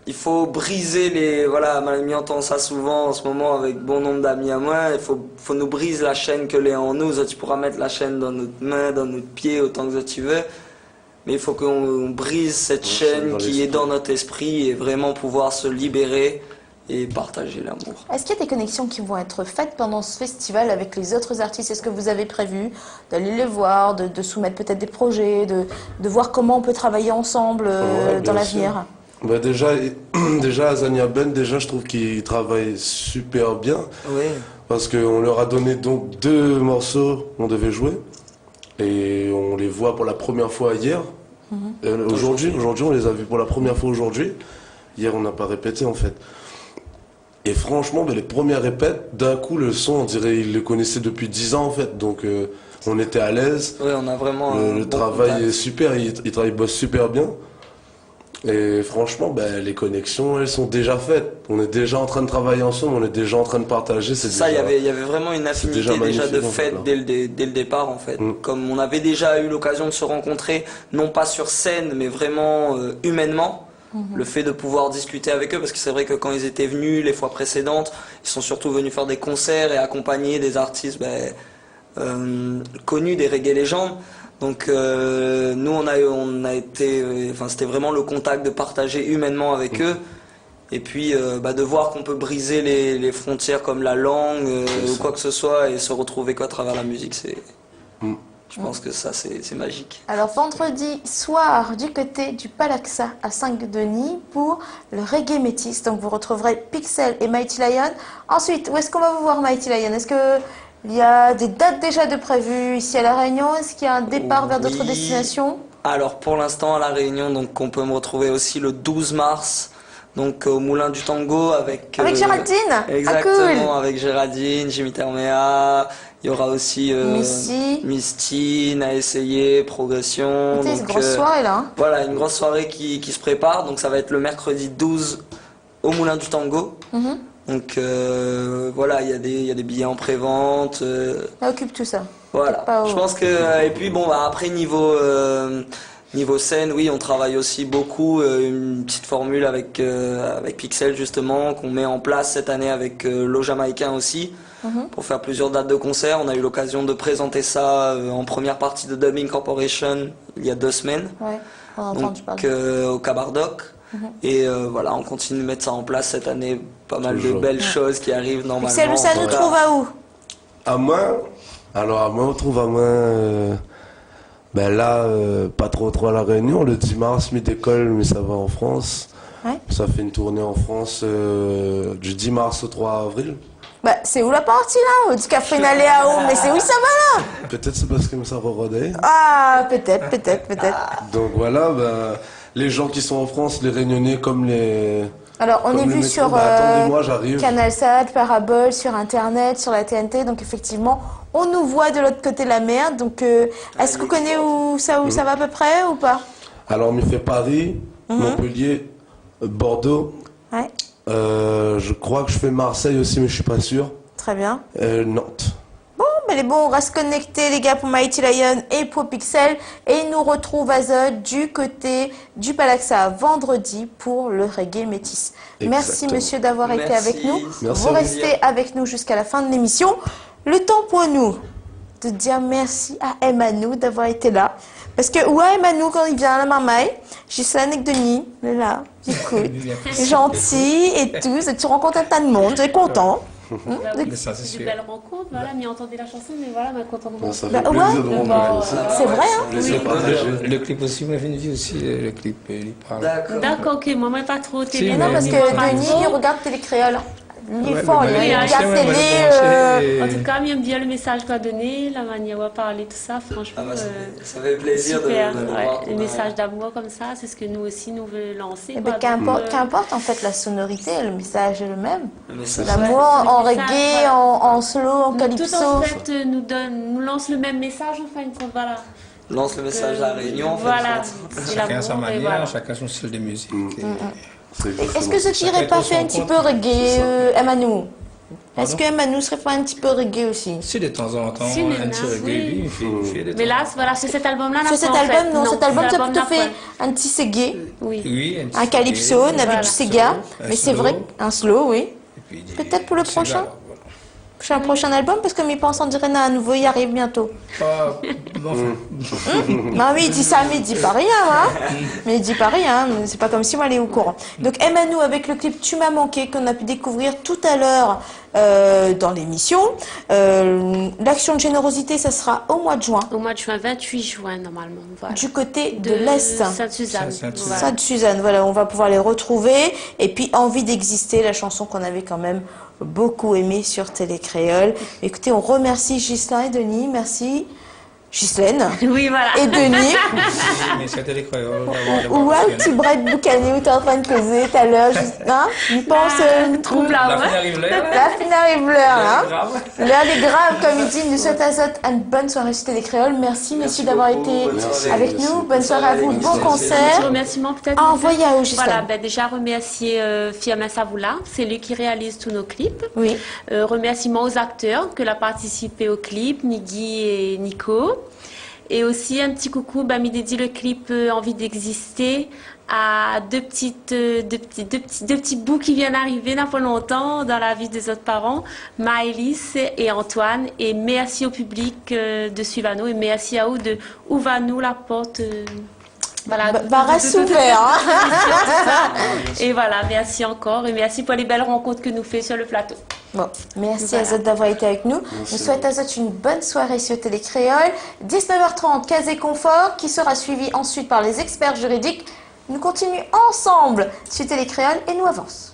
il faut briser les... Voilà, Mamie entend ça souvent en ce moment avec bon nombre d'amis à moi. Il faut nous briser la chaîne que l'est en nous. Tu pourras mettre la chaîne dans notre main, dans notre pied, autant que tu veux. Mais il faut qu'on brise cette chaîne qui est dans notre esprit et vraiment pouvoir se libérer et partager l'amour. Est-ce qu'il y a des connexions qui vont être faites pendant ce festival avec les autres artistes? Est-ce que vous avez prévu d'aller les voir, de soumettre peut-être des projets, de voir comment on peut travailler ensemble dans l'avenir? Bah déjà Azania Band, je trouve qu'ils travaillent super bien. Oui. Parce qu'on leur a donné donc 2 morceaux qu'on devait jouer. Et on les voit pour la première fois hier. Aujourd'hui, on les a vus pour la première fois aujourd'hui. Hier, on n'a pas répété en fait. Et franchement, les premières répètes, d'un coup, le son, on dirait qu'ils le connaissaient depuis 10 ans en fait. Donc on était à l'aise. Oui, on a vraiment... Le travail est super, ils bossent super bien. Et franchement, les connexions, elles sont déjà faites. On est déjà en train de travailler ensemble, on est déjà en train de partager. Il y avait vraiment une affinité déjà de fait dès le départ en fait. Comme on avait déjà eu l'occasion de se rencontrer, non pas sur scène, mais vraiment humainement. Le fait de pouvoir discuter avec eux, parce que c'est vrai que quand ils étaient venus les fois précédentes, ils sont surtout venus faire des concerts et accompagner des artistes connus, des reggae légendes. Donc nous on a été, c'était vraiment le contact de partager humainement avec eux, et puis de voir qu'on peut briser les frontières comme la langue ou quoi que ce soit et se retrouver qu'à travers la musique, je pense que ça c'est magique. Alors vendredi soir du côté du Palaxa à Saint-Denis pour le reggae métis, donc vous retrouverez Pixel et Mighty Lion. Ensuite, où est-ce qu'on va vous voir Mighty Lion? Est-ce que il y a des dates déjà de prévues ici à La Réunion? Est-ce qu'il y a un départ vers d'autres destinations? Alors pour l'instant à La Réunion, donc on peut me retrouver aussi le 12 mars, donc au Moulin du Tango avec Géraldine. Exactement, Cool. avec Géraldine, Jimmy Termea. Il y aura aussi Misty, a essayé, Progression. C'est une grosse soirée là. Voilà, une grosse soirée qui se prépare. Donc ça va être le mercredi 12 au Moulin du Tango. Donc voilà, il y a des billets en pré-vente. Ça occupe tout ça. Voilà. Je pense que et puis après niveau scène, oui, on travaille aussi beaucoup une petite formule avec Pixel justement qu'on met en place cette année avec l'eau jamaïcain aussi. Pour faire plusieurs dates de concert. On a eu l'occasion de présenter ça en première partie de Dubbing Corporation il y a 2 semaines. Ouais, on a entendu parler. Au Cabardoc. Et voilà, on continue de mettre ça en place cette année. Pas mal de belles choses qui arrivent normalement. Pixel, ça nous trouve à où? À Main. Alors à Main, on trouve à Main. Là, pas trop à La Réunion. Le 10 mars, mid-école, mais ça va en France. Ouais. Ça fait une tournée en France du 10 mars au 3 avril. C'est où la partie là? Du Café Nalé à où? Mais c'est où ça va là? Peut-être c'est parce que ça rodait. Ah, peut-être. Donc voilà, les gens qui sont en France, les Réunionnais comme les... Alors, on est vu sur attendez-moi, j'arrive. Canalsat, Parabole, sur Internet, sur la TNT. Donc, effectivement, on nous voit de l'autre côté de la mer. Donc, est-ce que vous connaissez où ça va à peu près ou pas? Alors, on me fait Paris, Montpellier, Bordeaux. Ouais. Je crois que je fais Marseille aussi, mais je suis pas sûr. Très bien. Nantes. Bon, mais bon, on reste connectés, les gars, pour Mighty Lion et pour Pixel. Et nous retrouve Azot du côté du Palaxa vendredi pour le reggae métis. Merci, Exactement. monsieur, d'avoir été avec nous. Merci Vous à vous. restez avec nous jusqu'à la fin de l'émission. Le temps pour nous de dire merci à Emmanuel d'avoir été là. Parce que, ouais, Emmanuel, quand il vient à la marmaille, Ghislaine et Denis, il est là, il écoute, il est gentil et tout. Tu rencontres un tas de monde, tu es content. Oui, Ça, c'est des sûr. belles rencontres, voilà, mais entendez la chanson, mais voilà, ma content de Ça Bah, fait plaisir de ouais. vous rencontrer. C'est vrai, hein? Plaisir partagé. Le clip aussi, moi, j'ai vu aussi le clip, il parle. D'accord, ok, moi, pas trop télé. Mais non, parce que Denis, il regarde Télécréole. Il est fort, il oui, regarde hein, télé. En tout cas, il aime bien le message qu'on a donné, la manière dont on a parlé, tout ça, franchement. Ça fait plaisir super, de le ouais, voir. les messages d'amour comme ça, c'est ce que nous aussi, nous voulons lancer. Eh ben, qu'importe en fait la sonorité, le message est le même. message. L'amour Ouais, en le message, reggae, voilà. en slow, en Tout calypso. en fait nous lance le même message, en fin de compte, voilà. Lance le message à la Réunion. en fait. Voilà. Chacun à sa l'amour, et manière, voilà. chacun son style de musique. Est-ce que ce n'irait pas fait un petit peu reggae, Emmanuel? Est-ce que Emmanuel serait pas un petit peu reggae aussi? Si de temps en temps, Si, un mais petit là, reggae, oui. il fait des Mais là, voilà, c'est cet album-là. Sur cet album, non, cet album, tu as plutôt fait un petit Sega, Oui, un calypso avec Voilà. du Sega, Un mais c'est slow. vrai, un slow, oui. puis des- Peut-être pour le des prochain cigares, Prochain prochain album, parce que mes pensées, on dirait à nouveau, il arrive bientôt. voilà. Non, mais il dit ça, mais il dit pas rien, hein. Mais il dit pas rien, c'est pas comme si moi, elle est au courant. Donc, Emmanuel, avec le clip Tu m'as manqué, qu'on a pu découvrir tout à l'heure dans l'émission. L'action de générosité, ça sera au mois de juin. Au mois de juin, 28 juin, normalement. Voilà. Du côté de l'Est. Sainte-Suzanne. Voilà. Sainte-Suzanne, voilà, on va pouvoir les retrouver. Et puis, Envie d'exister, la chanson qu'on avait quand même beaucoup aimée sur Télécréole. Écoutez, on remercie Ghislain et Denis. Merci. Ghislaine. Oui, voilà. Et Denis. Mais c'était les créoles. Ou un petit Brett Boucané où tu es en train de causer tout à l'heure. Hein? Il pense. Trouble là, La ouais. fin arrive là. La fin arrive l'heure. Hein? grave. L'heure est grave, comme il dit. Nous souhaitons à Zot une bonne soirée sur Télécréole. Merci, messieurs, d'avoir été avec nous. Bonne soirée à vous. Bon Un petit concert. remerciement peut-être. Ah, envoyez à eux, Ghislaine. Voilà, ben déjà remercier Firmin Savoula, c'est lui qui réalise tous nos clips. Oui. Remerciements aux acteurs qui ont participé au clip, Nigui et Nico. Et aussi un petit coucou, bah, dédié le clip Envie d'exister à deux petits bouts qui viennent d'arriver dans pas longtemps dans la vie des autres parents, Maëlys et Antoine. Et merci au public de Suivano et merci à eux de ouvrir la porte. Voilà, reste ouvert. Hein. Et voilà, merci encore et merci pour les belles rencontres que nous fait sur le plateau. Bon, merci à Zot d'avoir été avec nous. Nous souhaitons à Zot une bonne soirée sur Télécréole. 19h30, Case et Confort, qui sera suivi ensuite par les experts juridiques. Nous continuons ensemble sur Télécréole et nous avance.